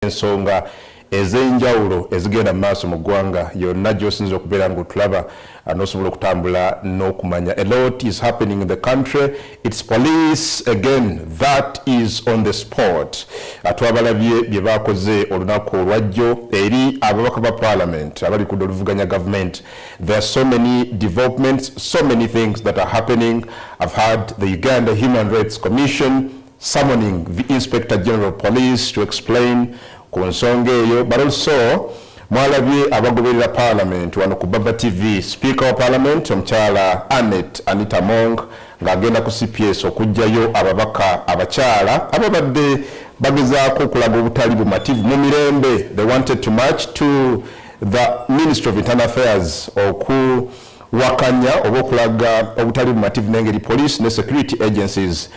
ensonga ez'enjawulo ezigenda maaso mu ggwanga yonna gy'osinza okubeera ng'otulaba n'osobola okutambula n'okumanya. A lot is happening in the country. It's police again that is on the spot. Twabalabye bye baakoze olunaku olwajjo eri ababaka ba parliament abali ku oluvuganya government. There are so many developments, so many things that are happening. I've had the Uganda Human Rights Commission summoning the Inspector General of Police to explain ku nsonga eyo, but also mwalabye abagoberera parliament wano ku Baba TV, Speaker wa Parliament omukyala Anita Mong ng'agenda ku CPS okujjayo ababaka abakyala ababadde bagezaako okulaga obutali bumativu mu mirembe. They wanted to march to the Ministry of Internal Affairs okuwakanya oba okulaga obutali bumativu n'engeri police ne security agencies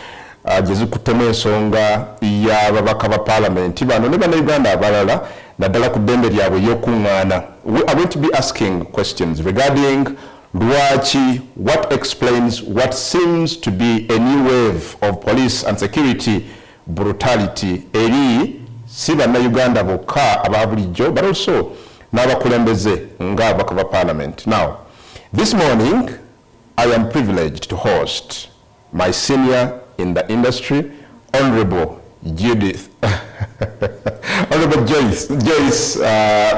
jezikutema ensonga y'ababaka ba parliament bano ne bannayuganda abalala naddala ku ddembe lyabwe y'okuŋŋaana. We are going to be asking questions regarding lwaki, what explains what seems to be a new wave of police and security brutality eri si bannayuganda bokka aba bulijjo but also n'abakulembeze ng'ababaka ba parliament. Now, this morning I am privileged to host my senior in the industry, Honorable Joyce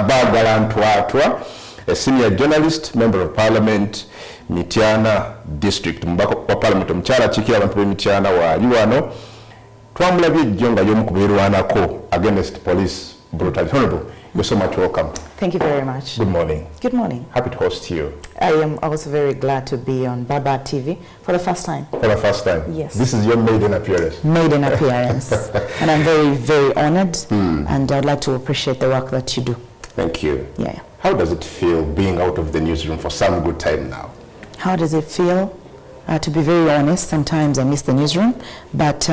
Bagala, a senior journalist, member of parliament, Mityana district, Mbako wa parliament mchara chikira abantu Mityana wa liwano. Twamulabye jonga yomukubeerwanako against police brutality. Honorable, you're so much welcome. Thank you very much. Good morning. Good morning. Happy to host you. I am also very glad to be on Baba TV for the first time. For the first time? Yes. This is your maiden appearance? Maiden appearance. And I'm very, very honored and I'd like to appreciate the work that you do. Thank you. Yeah. How does it feel being out of the newsroom for some good time now? How does it feel? To be very honest, sometimes I miss the newsroom, but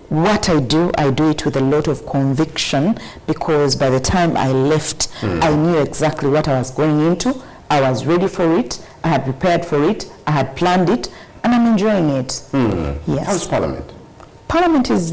what I do it with a lot of conviction because by the time I left, I knew exactly what I was going into. I was ready for it. I had prepared for it. I had planned it, and I'm enjoying it. Yes. How's Parliament? Parliament is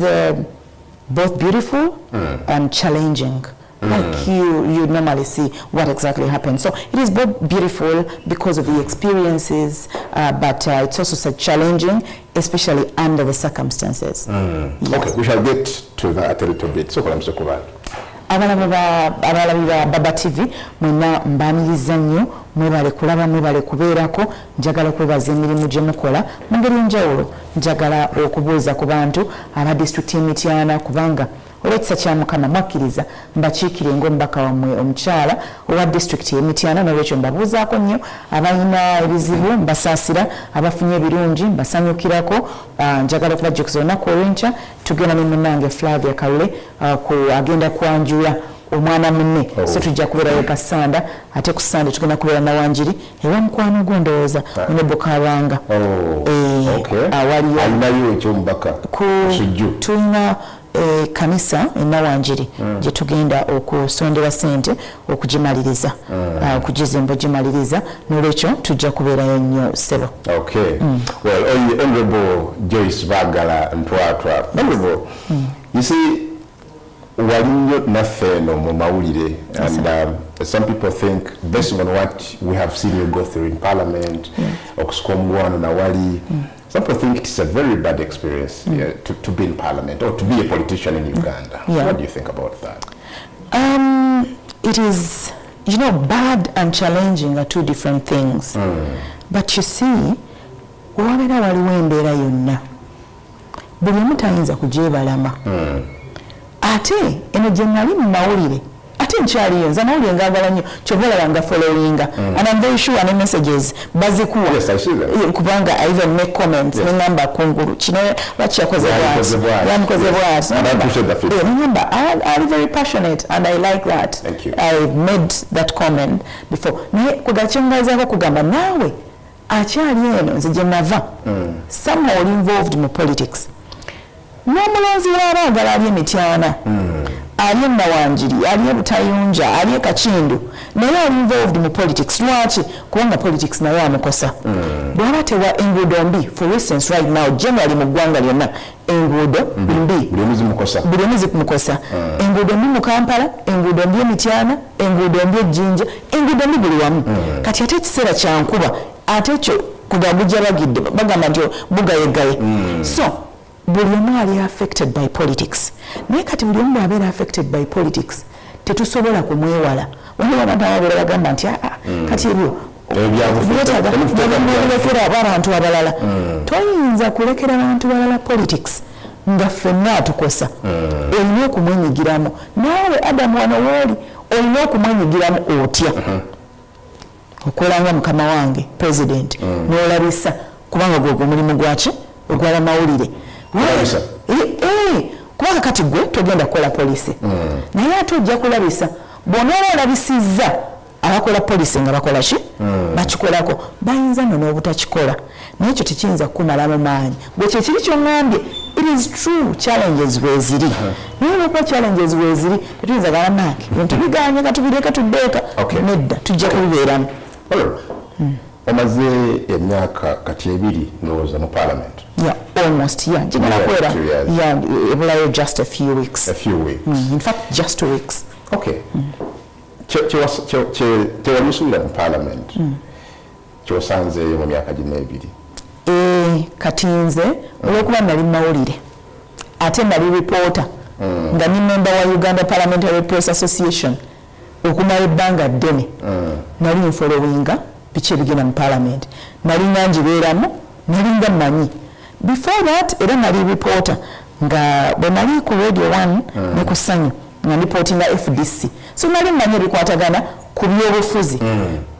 both beautiful and challenging. Like you normally see what exactly happens. So it is both beautiful because of the experiences, but it's also so challenging, especially under the circumstances. Yes. Okay, we shall get to that a little bit. So I'm so glad. Abalabira Baba TV mwena mbaniriza nnyo mwebale kulaba mwebale kubeerako njagala kwebaza emirimu gye mukola mu ngeri enjawulo. Njagala okubuuza ku bantu aba district y'Emityana kubanga olw'ekisa kya Mukama mwakkiriza mbakiikire ng'omubaka wammwe omukyala owa district y'Emityana n'olwekyo mbabuuzaako nnyo abalina ebizibu mbasaasira abafunye ebirungi mbasanyukirako. Njagala okubajjukiza olunaku olw'enkya tugenda ne munnange Flavia Kalule agenda kwanjula omwana munne so tujja kubeerayo Kasanda ate ku Sande tugenda kubeera na Wanjiri ewa mukwano gwo ndowooza ne Bukabanga alinayo ekyomubaka tulina kanisa Nawanjiri gye tugenda okusondera ssente okugimaliriza okugizimba gimaliriza n'olwekyo tujja kubeerayo nnyo ssebo. Okay. Well, Honorable Joyce Bagala Ntwatwa. Honorable, you see, walinyo nafeno mu mawulire and some people think based on what we have seen you go through in parliament okusuka omuwano na wali some people think it's a very bad experience to be in parliament or to be a politician in Uganda. What do you think about that? It is, you know, bad and challenging are two different things. But you see, wabera waliwo embeera yonna buli omu tayinza kugyebalama. Ate eno gye nali mu mawulire ate nkyaliyo nze amawulire ngaagala nnyo kyova olabanga followinga and I'm very sure ne messages bazikuwa kubanga I even make comments ne ngamba kungulu kino lwaki yakoze bwati yamukoze bwati ngamba I'm very passionate and I like that. Thank you. I've made that comment before naye kugakyongazaako kugamba naawe akyali eno nze gye nava somehow involved mu politics n'omulonzi w'abaagala ali Emityana ali Nawanjiri, ali Butayunja, ali Kachindu, naye ali involved mu politics. Lwaki? Kubanga politics naye amukosa. Bwaba tewa enguudo mbi, for instance right now, generally mu ggwanga lyonna, enguudo mbi. Buli omu zikumukosa. Enguudo mbi mu Kampala, enguudo mbi Mityana, enguudo mbi Jinja, enguudo mbi buli wamu. Kati ate ekiseera kya nkuba, ate ekyo kugabujja bagidde, bagamba nti bugayegaye. So, buli omu ali affected by politics. Naye kati buli omu bw'abeera affected by politics tetusobola kumwewala. Waliwo abantu ababeera bagamba nti kati ebyo byetaaga abantu abalala. Toyinza kulekera abantu balala politics nga ffenna atukosa. Olina okumwenyigiramu. Naawe Adamu wano wooli olina okumwenyigiramu otya. Okolanga mukama wange president n'olabisa kubanga gwe mulimu gwaki ogwala mawulire. Kubanga kati gwe togenda kukola polisi naye ate ojja kulabisa bw'onoora olabisizza abakola polisi nga bakola ki bakikolako bayinza nno n'obutakikola naye ekyo tekiyinza kukumalamu maanyi gwe kyekiri ky'oŋŋambye it is true challenges weeziri naye olwokuba challenges weeziri tetuyinza galamaaki ebintu biganye katubireka tuddeeka nedda tujja kubibeeramu. Omaze emyaka kati ebiri ndowooza mu parliament. Yeah, almost, yeah. Yeah, just a few weeks. In fact, just 2 weeks. Okay. Tewamusulira mu parliament. Kyosanze mu myaka gino ebiri. Kati nze olw'okuba nali mawulire ate nali reporter nga ni member wa Uganda Parliamentary Press Association okumala ebbanga ddene nali nfolowinga biki ebigenda mu parliament nali nga njibeeramu nali nga mmanyi. Before that era nali reporter nga bwe nali ku Radio 1 ne ku Sanyu nga reportinga FDC so nali mmanyi ebikwatagana ku byobufuzi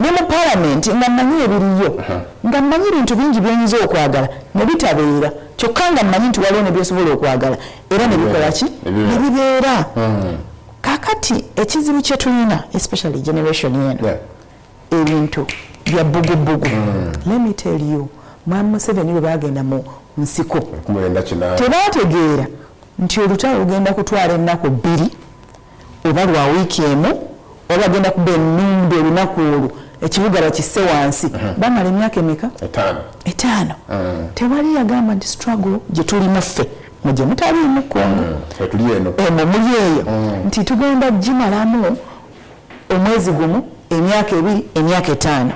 ne mu parliament nga mmanyi ebiriyo nga mmanyi ebintu bingi byenyinza okwagala ne bitabeera kyokka nga mmanyi nti waliwo ne byosobola okwagala era ne bikola ki ne bibeera. Kakati ekizibu kye tulina especially generation yeno ebintu bya bugubugu. Let me tell you Mwami Museveni bwe bagenda mu nsiko tebategeera nti olutalo lugenda kutwala ennaku 2 oba lwa wiiki emu oba bagenda kuba ennumbi olunaku olwo ekibuga bakisse wansi bamala emyaka emeka 5. Tewali yagamba nti struggle gye tulimu ffe mugye mutaliimu Kongo muli eyo nti tugenda gimalamu omwezi gumu emyaka 2 emyaka 5.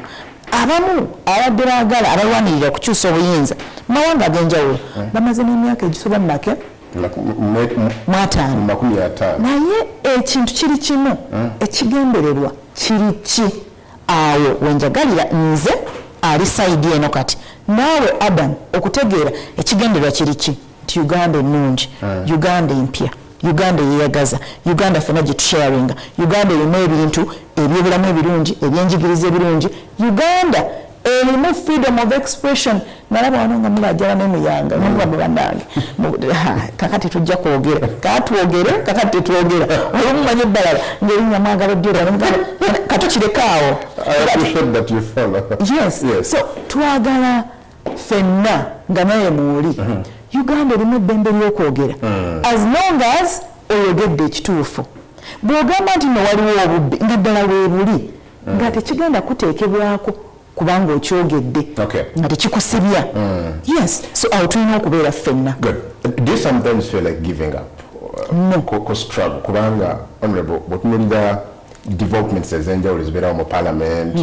Abamu abadde baagala abalwanirira okukyusa obuyinza mawanga ag'enjawulo bamaze n'emyaka egisoba mu 50. Naye ekintu kiri kimu ekigendererwa kiri ki awo wenjagalira nze ali sayidi eno kati naawe Adam okutegeera ekigendererwa kiri ki nti Uganda ennungi Uganda empya Uganda yeyagaza Uganda fena gitusharinga Uganda erimu ebintu ebyobulamu ebirungi ebyenjigiriza ebirungi Uganda erimu freedom of expression nalaba wano nga mulajala nemuyanga nolwabwe bannange kakati tujja kwogera kakati tetwogera olumumanye eddalala ngerinnya mwagala ddira katukirekawo. Yes, so twagala fenna nga naye muuli Uganda erimu eddembe ly'okwogera as long as oyogedde ekituufu. Bw'ogamba nti no waliwo obubbi nga ddala weebuli nga tekigenda kuteekebwako kubanga okyogedde nga tekikusibya. Yes, so awo tulina okubeera ffenna. Do you sometimes feel like giving up? No. Ko struggle kubanga honorable bw'otunuulira developments ez'enjawulo ezibeerawo mu parliament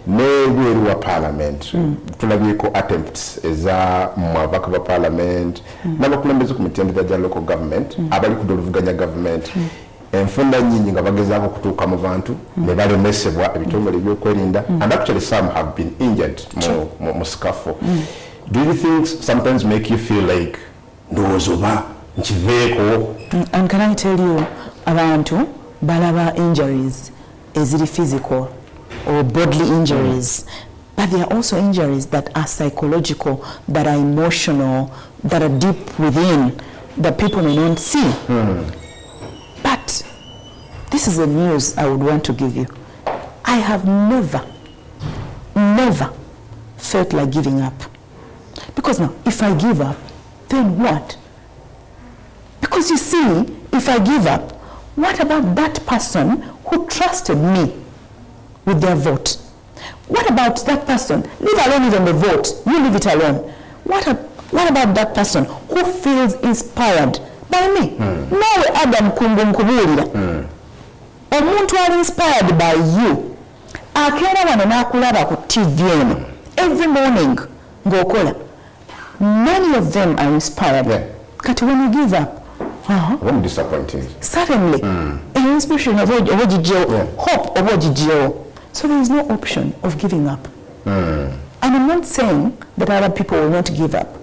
n'ebweru wa parliament tulabyeko attempts eza mu ababaka ba parliament n'abakulembeze ku mitendera gya local government abali ku doluvuganya government enfunda nyingi nga bagezaako okutuuka mu bantu ne balemesebwa ebitongole ebyokwerinda and actually some have been injured mu scuffle. Do you think sometimes make you feel like ndowooza oba nkiveeko? And can I tell you abantu balaba injuries eziri physical or bodily injuries but there are also injuries that are psychological, that are emotional, that are deep within that people may not see. But this is the news I would want to give you. I have never felt like giving up. Because now, if I give up, then what? Because you see, if I give up, What about that person who trusted me with their vote? What about that person? Leave alone even the vote. You leave it alone. What about that person who feels inspired by me? Nawe Adam kumbulira. Omuntu ali inspired by you. Akera wano nakulaba ku TV eno every morning ng'okola. Many of them are inspired. Yeah. Kati when you give up, When disappointing. certainly, an inspiration of hope of so there is no option of giving up. And I'm not saying that other people will not give up.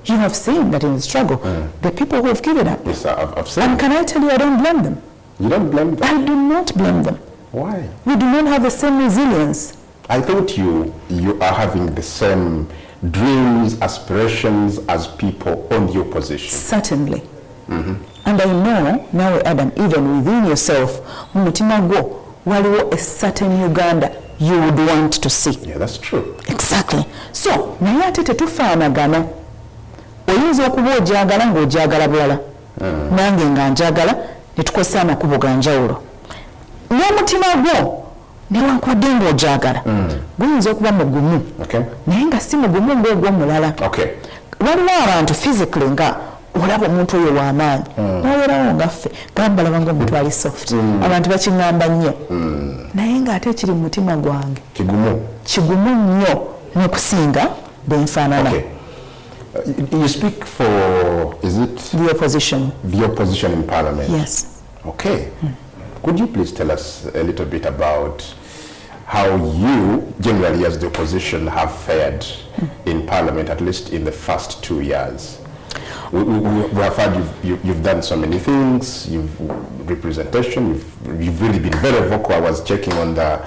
You have seen that in the struggle, the people who have given up. Yes, I've seen. And can I tell you, I don't blame them. You don't blame them? I do not blame them. Why? We do not have the same resilience. I thought you are having the same dreams, aspirations as people on the opposition. Certainly. And I know now, Adam, even within yourself, mumutima gwo waliwo a certain Uganda you would want to see. Yeah, that's true. Exactly. So, naye ate tetufaanagana. Oyinza okuba ogyagala ng'ogyagala bulala. Nange nga njagala ne tukozesa amakubo ga njawulo. N'omutima gwo newankubadde ng'ogyagala guyinza okuba mugumu. Okay. Naye nga si mugumu ng'ogw'omulala. Okay. Waliwo abantu physically nga olaba omuntu oyo w'amaanyi n'obeerawo ngaffe gamba laba ng'omuntu ali soft abantu bakiŋŋamba nnyo naye ng'ate ekiri mu mutima gwange kigumu nnyo n'okusinga bwe nfaanana. Okay. You speak for, is it? The opposition. The opposition in Parliament? Yes. Okay. Could you please tell us a little bit about how you, generally as the opposition, have fared in Parliament, at least in the first 2 years? We have heard you've done so many things, representation, you've really been very vocal. I was checking on the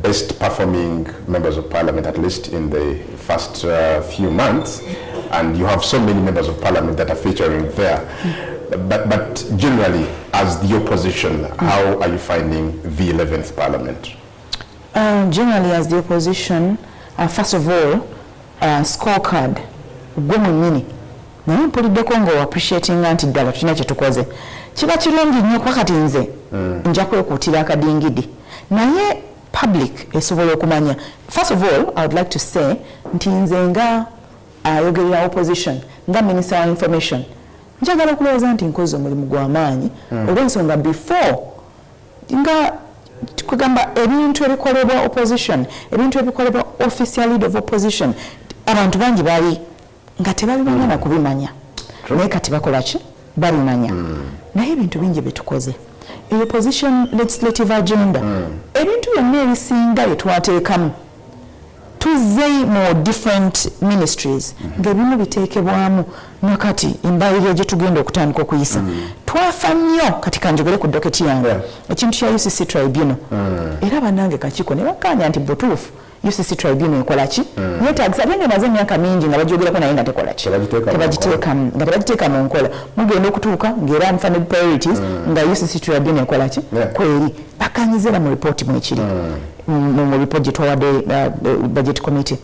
best performing members of Parliament, at least in the first few months, and you have so many members of Parliament that are featuring there. But generally, as the opposition, how are you finding the 11th Parliament? Generally, as the opposition, first of all, scorecard. Gwe mwennyini naye mpuliddeko nga appreciating nti ddala tulina kye tukoze kiba kirungi nnyo kuba kati nze nja kwekuutira akadingidi naye public esobola okumanya. First of all, I would like to say nti nze nga ayogerera opposition nga minister wa information njagala okulowooza nti nkoze omulimu gw'amaanyi olw'ensonga before nga kugamba ebintu ebikolebwa opposition ebintu ebikolebwa official leader of opposition abantu bangi bali nga tebabimanya na kubimanya naye kati bakola ki babimanya naye ebintu bingi betukoze opposition legislative agenda ebintu byonna ebisinga byetwateekamu tuzze mu different ministries ng'ebimu biteekebwamu nakati embalirira gye tugenda okutandika okuyisa twafa nnyo kati kanjogere ku doketi yange ekintu kya UCC tribunal era bannange kakiko ne bakkaanya nti butuufu UCC tribunal ekola ki yeetagisa benge maze emyaka mingi nga bagyogerako naye nga tekola ki tebagiteeka mu nkola mugenda okutuuka ng'era nfa ne priorities nga UCC tribunal ekola ki kweri bakkaanyizera mu ripooti mwekiri mu report gye twawadde budget committee.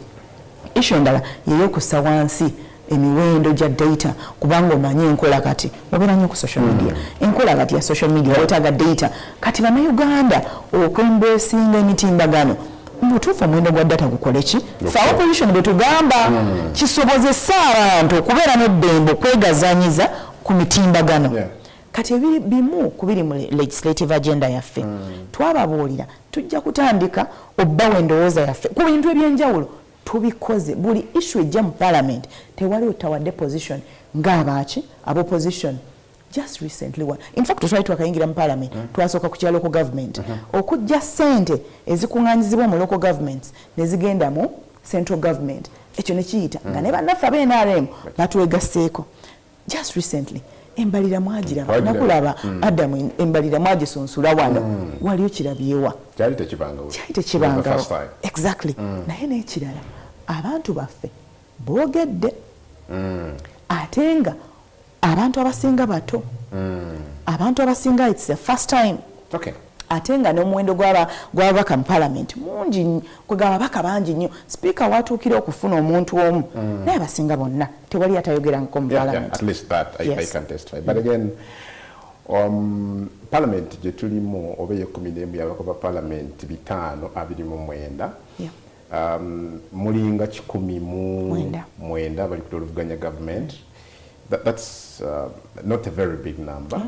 Issue endala yeyokussa wansi emiwendo gya data kubanga omanyi enkola kati obeera nnyo ku social media enkola kati ya social media wetaaga data kati bannayuganda okwembeesinga emitimbagano mutuufu omuwendo gwa data gukole ki fe opposition bwe tugamba kisobozesa abantu okubeera n'eddembe okwegazanyiza ku mitimbagano kati ebiri bimu kubiri mu legislative agenda yaffe twababuulira tujja kutandika obbawo endowooza yaffe ku bintu ebyenjawulo tubikoze buli issue ejja mu parliament tewali otawadde position ng'abaaki ab'opposition just recently one in fact twali twakayingira mu parliament twasooka ku kya local government okujja ssente ezikuŋŋaanyizibwa mu local governments ne zigenda mu central government ekyo ne kiyita nga ne bannaffe ab'NRM batwegasseeko just recently embalira mwagiraba nakulaba Adamu embalira mwagisunsula wano waliyo kirabyewa kyali tekibangawo exactly naye n'ekirala abantu baffe boogedde ate nga abantu abasinga bato abantu abasinga it's the first time ate nga n'omuwendo gw'ababaka mu parliament mungi kwegaba ababaka bangi nnyo speaker watuukira okufuna omuntu omu naye abasinga bonna tewali atayogerangako mu parliament. At least that I can testify. But again, Parliament gye tulimu oba ey'ekkumi n'emu yabako ba Parliament 529 mulinga 109 bali kutoluvuganya government. That's not a very big number.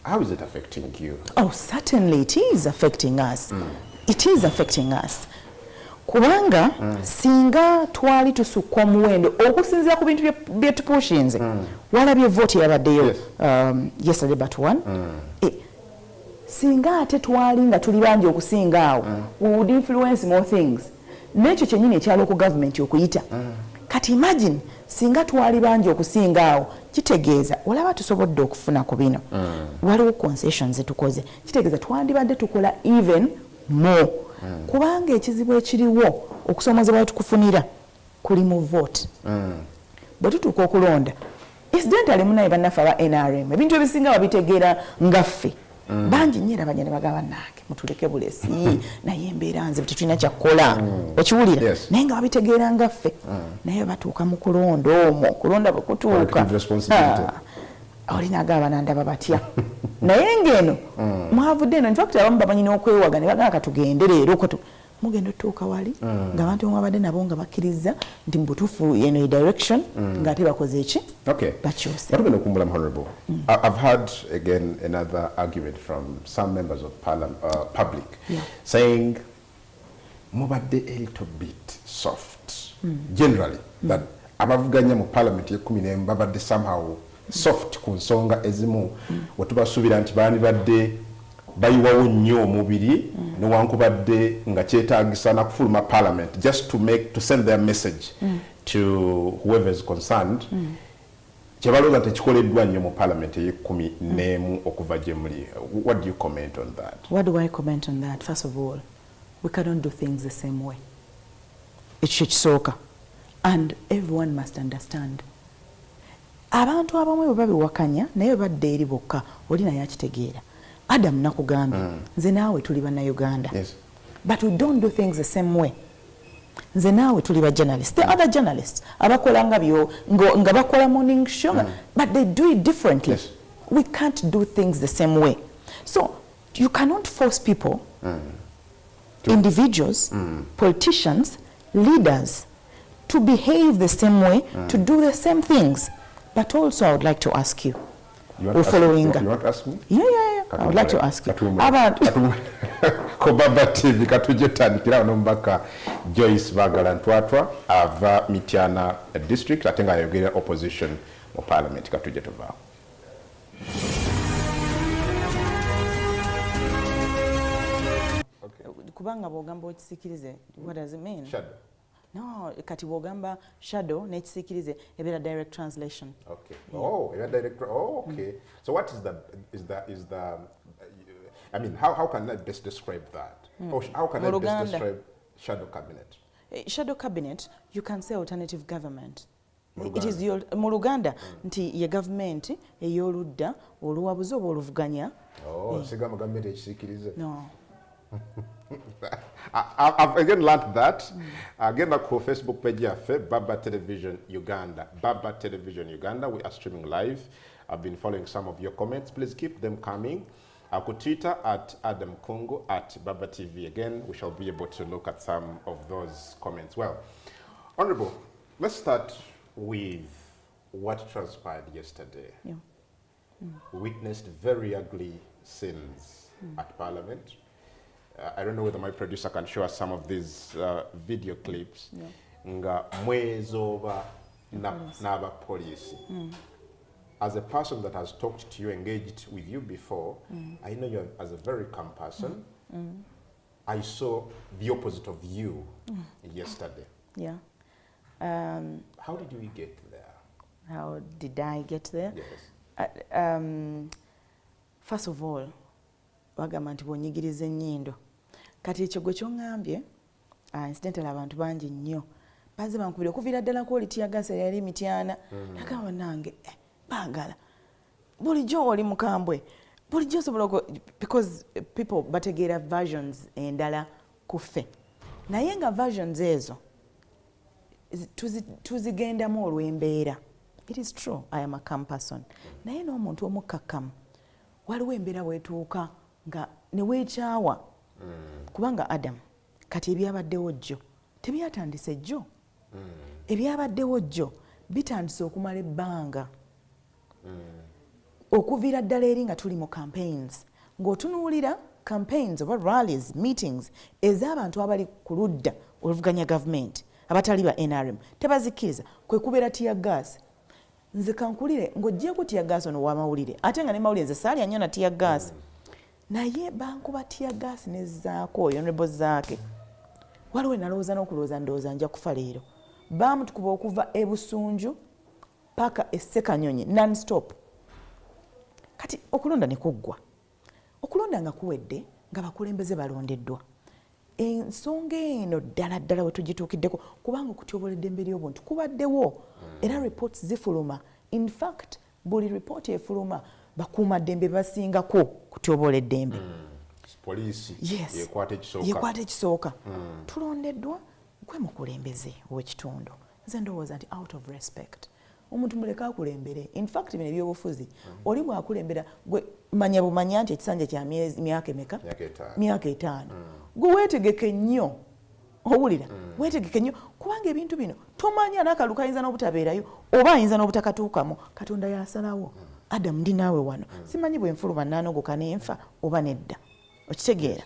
How is it affecting you? Oh, certainly it is affecting us. It is affecting us. Kubanga singa twali tusukwa muwendo okusinzira ku bintu bye tupushinze walabye vote yabaddeyo yesterday but one singa ate twali nga tuli bangi okusinga awo we would influence more things n'ekyo kyennyini ekyalo ku government okuyita kati imagine singa twali bangi okusinga awo kitegeeza olaba tusobodde okufuna ku bino waliwo concessions zetukoze kitegeeza twandibadde tukola even more kubanga ekizibu ekiriwo okusoomozebwa tukufunira kuli mu vote bwe tutuuka okulonda incidentally munaye bannaffe aba NRM ebintu ebisinga babitegeera ngaffe bangi nnyo era banyene bagaba nange mutuleke bulesi naye embeera nze tetulina kyakukola okiwulira naye nga babitegeera ngaffe naye batuuka mu kulonda omwo kulonda bwe kutuuka olina agaba nandaba batya naye ngeno mwavudde eno infact abamu bamanyi n'okwewaga ne bagamba katugende leero mugenda otuuka wali ng'abantu mwabadde nabo nga bakkiriza nti mu butuufu eno direction ng'ate bakoze eki bakyuse. Honorable, I've heard again another argument from some members of public saying mubadde a little bit soft generally that abavuganya mu parliament ye-10 babadde somehow soft ku nsonga ezimu wetubasuubira nti bandibadde bayiwawo nnyo omubiri newankubadde nga kyetaagisa na kufuluma parliament just to send their message to whoever is concerned kyebalooza tekikoleddwa nnyo mu parliament ye-11 okuva gye muli. What do you comment on that? What do I comment on that? First of all, we cannot do things the same way. Ekyo kisooka, and everyone must understand. Abantu abamu bwe babiwakanya naye badde eri bokka oli naye akitegeera. Adam nakugambye nze naawe tuli bannayuganda but we don't do things the same way. Nze naawe tuli ba journalists, the other journalists abakola nga byo nga bakola morning show but they do it differently. We can't do things the same way, so you cannot force people, individuals, politicians, leaders to behave the same way, to do the same things. But also I would like to ask you, you want to ask me? Yeah. I would like to ask you. About Baba TV katujetanikira nombaka Joyce Bagala ntwatwa ava Mityana district atenga yogera opposition mu parliament katujetova. Kubanga bogamba okisikirize, what does it mean? Shadow. No, kati bogamba shadow nekisikirize ebera direct translation. Okay. Oh, direct. Oh, okay. So what is the I mean, how can I best describe that? Or how can I best describe shadow cabinet? Shadow cabinet, you can say alternative government. It is your Muluganda nti ye government eyoludda oluwabuzo oluvuganya. Oh, sigama government ekisikirize. No. I've again learned that. Again, back to Facebook page yaffe Baba Television Uganda. Baba Television Uganda. We are streaming live. I've been following some of your comments. Please keep them coming. Could Twitter at Adam Congo at Baba TV. Again, we shall be able to look at some of those comments. Well, Honorable, let's start with what transpired yesterday. We witnessed very ugly scenes at Parliament. I don't know whether my producer can show us some of these video clips. Nga mwezoba naba police. As a person that has talked to you, engaged with you before, I know you as a very calm person. I saw the opposite of you yesterday. Yeah. How did you get there? How did I get there? Yes. First of all, wagamba nti bwonyigiriza ennyindo kati ekyo gwe kyongambye incidentally abantu bangi nnyo baze bankubira okuviira ddala quality ya gas yali Mityana nagamba nange Bagala bulijjo oli mukambwe bulijjo osobola because people bategeera versions endala kuffe naye nga versions ezo tuzigendamu olw'embeera. It is true I am a calm person naye n'omuntu omukkakkamu waliwo embeera weetuuka nga ne weekyawa kubanga Adam kati ebyabaddewo jjo tebyatandise jjo ebyabaddewo jjo bitandise okumala ebbanga okuviira ddala eri nga tuli mu campaigns ng'otunuulira campaigns oba rallies meetings ez'abantu abali ku ludda oluvuganya gavumenti abatali ba NRM tebazikkiriza kwe kubeera tear gas. Nze kankulire ng'oggyeko tear gas ono w'amawulire ate nga ne mawulire nze saalya nnyo na tear gas naye bankuba tear gas nezzaako honorable Zaake waliwo nalowooza n'okulowooza ndowooza nja kufa leero baamutukuba okuva e Busunju paka e Ssekanyonyi non-stop. Kati okulonda ne kuggwa okulonda nga kuwedde nga bakulembeze balondeddwa ensonga eno ddala ddala we tugituukiddeko kubanga okutyobola eddembe ly'obuntu kubaddewo era reports zifuluma. In fact buli report efuluma bakuuma ddembe basingako kutyobola eddembe poliisi yekwata ekisooka tulondeddwa gwe mukulembeze ow'ekitundu. Nze ndowooza nti out of respect omuntu muleka akulembere. In fact bino ebyobufuzi oli bwakulembera gwe manya bumanya nti ekisanja kya myaka emeka myaka 5 gwe weetegeke nnyo owulira weetegeke nnyo kubanga ebintu bino tomanya n'akalulu kayinza n'obutabeerayo oba ayinza n'obutakatuukamu Katonda yasalawo. Adam ndi naawe wano simanyi bwe nfuluma naanogoka n'enfa oba nedda okitegeera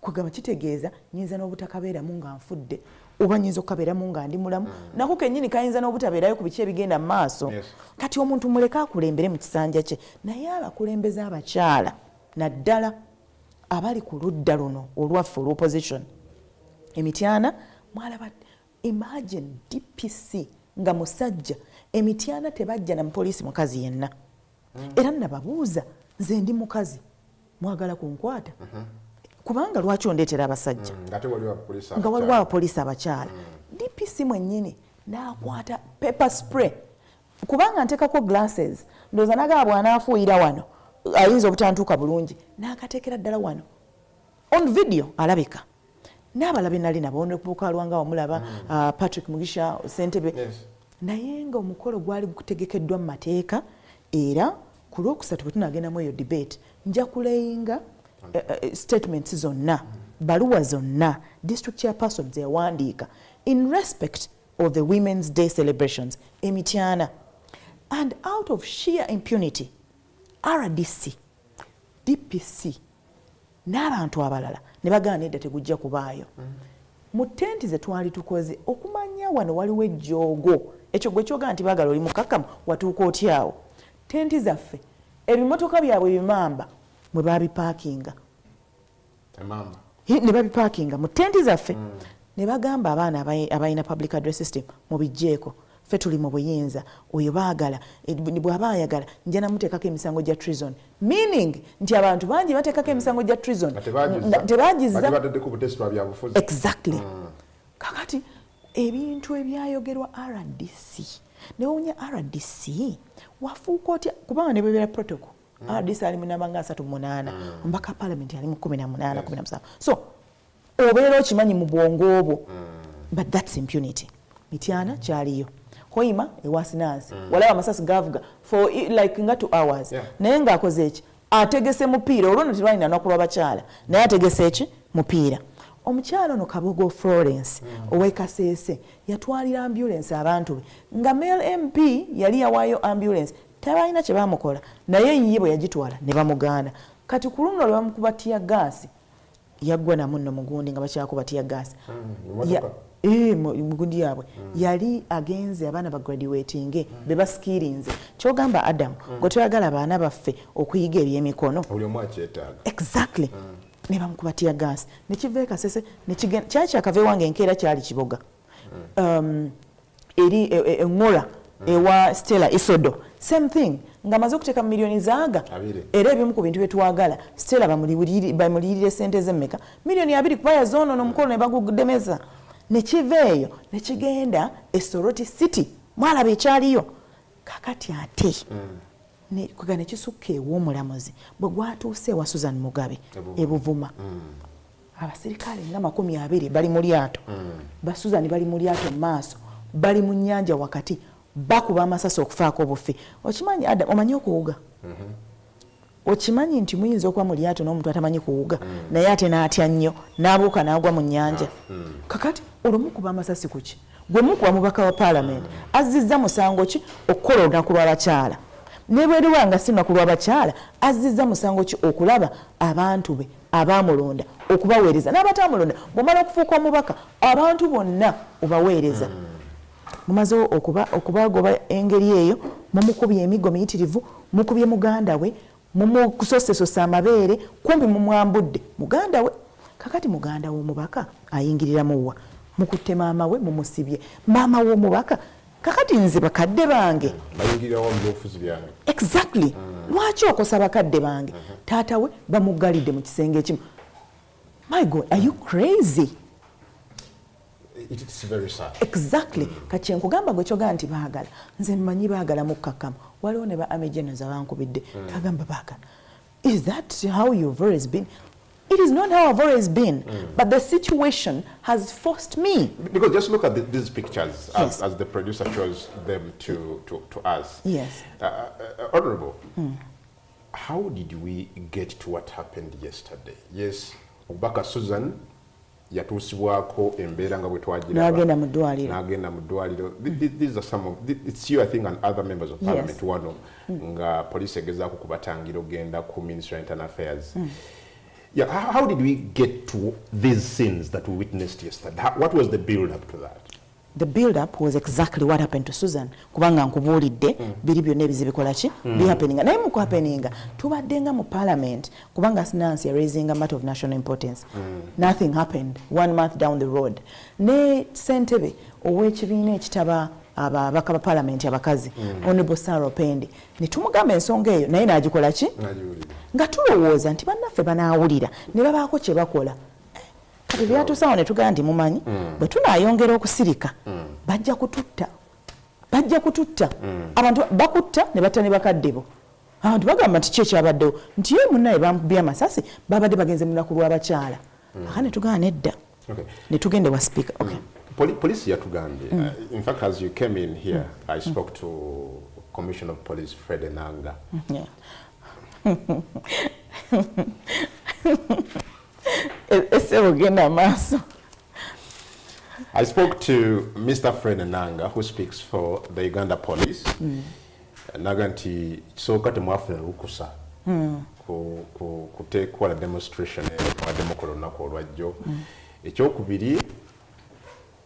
kwegamba kitegeeza nyinza n'obutakabeeramu nga nfudde oba nyinza okukabeeramu nga ndi mulamu nako kennyini kayinza n'obutabeerayo ku biki ebigenda mu maaso. Kati omuntu muleka akulembere mu kisanja kye naye abakulembeze abakyala naddala abali ku ludda luno olwaffe olw'opposition Emityana mwalaba imagine DPC nga musajja Emityana tebajja na mupoliisi mukazi yenna era nababuuza nze ndi mukazi mwagala kunkwata kubanga lwaki ondeetera abasajja nga waliwo abapoliisi abakyala DPC mwennyini n'akwata pepper spray kubanga nteekako glasses ndowooza nagaba bw'anaafuuyira wano ayinza obutantuuka bulungi n'akateekera ddala wano on video alabika n'abalabe nali nabo nekubuka lwanga omulaba Patrick Mugisha Ssentebe naye nga omukolo gwali gutegekeddwa mu mateeka era ku lwokusatu bwe tunagendamu eyo debate nja kuleyinga statements zonna baluwa zonna district chairperson zeyawandiika in respect of the Women's Day celebrations Emityana. And out of sheer impunity RDC DPC n'abantu abalala ne bagaana edda tegujja kubaayo mu tenti ze twali tukoze okumanya wano waliwo ejjoogo ekyo gwe kyoga nti baagala oli mukakamu watuuka otyawo tenti zaffe ebimotoka byabwe bimamba mwe babipaakinga ne babipaakinga mu tenti zaffe ne bagamba abaana abalina public address system mubijjeeko ffe tuli mu buyinza oyo baagala bw'aba ayagala nja namuteekako emisango gya treason meaning nti abantu bangi bateekako emisango gya treason tebagizza exactly kakati ebintu ebyayogerwa RDC newunya RDC wafuuka otya kubanga ne bwebeera protocol RDC ali mu namba nga 38 mbaka parliament ali mu 18 17 so obeera okimanyi mu bwongo obwo but that's impunity. Mityana kyaliyo Hoima ewasinansi walaba amasasi gavuga for like nga 2 hours naye ng'akoze eki ategese mupiira olwono tilwalina nakulwa bakyala naye ategese eki mupiira. Omukyala ono Kabogo Florence ow'Ekasese yatwalira ambulance abantu be nga male MP yali yawaayo ambulance tebalina kye bamukola naye ye bwe yagitwala ne bamugaana. Kati ku luno lwe bamukuba tear gas yaggwa na munno mugundi nga bakyakuba tear gas mugundi yaabwe yali agenze abaana bagraduatinge be baskirinze kyogamba Adam gwe toyagala abaana baffe okuyiga ebyemikono exactly ne bamukuba tear gas ne kiva Kasese ne kigenda kyali kyakava ewange enkeera kyali Kiboga eri eŋŋola ewa Stella Isodo same thing nga maze okuteeka milioni zaaga era ebimu ku bintu bye twagala Stella bamuliyirire ssente z'emmeka milioni 2 kuba yazoonoona omukolo ne baguddemeza ne kiva eyo ne kigenda e Soroti City mwalaba ekyaliyo kakati ate kwega ne kisukka ew'omulamuzi bwe gwatuuse ewa Susan Mugabe ebuvuma abasirikale nga 20 bali mu lyato basuzani bali mu lyato mu maaso bali mu nnyanja wakati bakuba amasasi okufaako obufi okimanyi Adam omanyi okuwuga okimanyi nti muyinza okuba mu lyato n'omuntu atamanyi kuwuga naye ate n'atya nnyo n'abuuka n'agwa mu nnyanja kakati olwomukuba amasasi ku ki gwe mukuba mubaka wa paalamenti azizza musango ki okukola olunaku lw'abakyala ne bweriwa nga si lunaku lw'abakyala azizza musango ki okulaba abantu be abaamulonda okubaweereza n'abatamulonda bw'omala okufuuka omubaka abantu bonna obaweereza mumaze okubagoba engeri eyo mumukubye emigo miyitirivu mukubye muganda we mumukusosesosa amabeere kumbi mumwambudde muganda we kakati muganda we omubaka ayingirira muwa mukutte maama we mumusibye maama we omubaka kakati nze bakadde bange bayingirirawo mu byobufuzi byange exactly lwaki okosa bakadde bange taata we bamuggalidde mu kisenge ekimu my god are you crazy it's very sad exactly kati nkugamba gwe kyogaa nti baagala nze mmanyi baagala mukkakkamu waliwo ne ba amejenaza bankubidde agamba baagala is that how you've always been it is not how I've always been but the situation has forced me because just look at these pictures as the producer shows them to us yes honorable how did we get to what happened yesterday yes Obaka Susan yatuusibwako embeera nga bwe twagiraba n'agenda mu ddwaliro these are some of it's you I think and other members of parliament wano nga police egezaako kubatangira ogenda ku Ministry of Internal Affairs yeah how did we get to these scenes that we witnessed yesterday what was the build up to that the build up was exactly what happened to Susan kubanga nkubuulidde biri byonna ebizibikola ki bi happening naye muku happening tubadde nga mu parliament kubanga Nancy raising a matter of national importance nothing happened 1 month down the road ne Ssentebe ow'ekibiina ekitaba ababaka ba parliament abakazi Honorable Sarah Opendi ne tumugamba ensonga eyo naye n'agikola ki nga tulowooza nti bannaffe banaawulira ne babaako kye bakola kati byatusawo ne tugamba nti mumanyi bwe tunaayongera okusirika bajja kututta abantu bakutta ne batta ne bakadde bo abantu bagamba nti ki ekyabaddewo nti ye munnaye bamubye amasasi babadde bagenze mu lunaku lw'abakyala aka ne tugamba nedda ne tugende wa speaker police yatugambye in fact as you came in here I spoke to Commissioner of Police Fred Enanga I spoke to Mr. Fred Enanga who speaks for the Uganda Police naganti soka temwafuna lukusa kuteekwa la demonstration mwademokola olunaku olwajjo ekyokubiri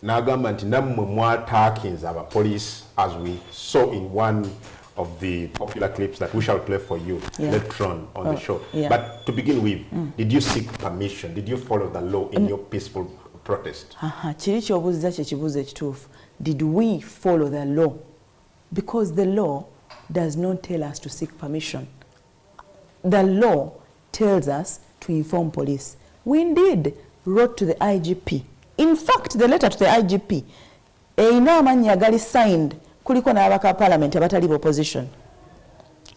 n'agamba nti nammwe mwataakinze aba police as we saw in one of the popular clips that we shall play for you later on the show. But to begin with, did you seek permission? Did you follow the law in your peaceful protest? Kiri ky'obuuza kye kibuuzo ekituufu. Did we follow the law? Because the law does not tell us to seek permission. The law tells us to inform police. We indeed wrote to the IGP. In fact, the letter to the IGP, erina amannya agali signed kuliko n'abaka parliament abatali opposition.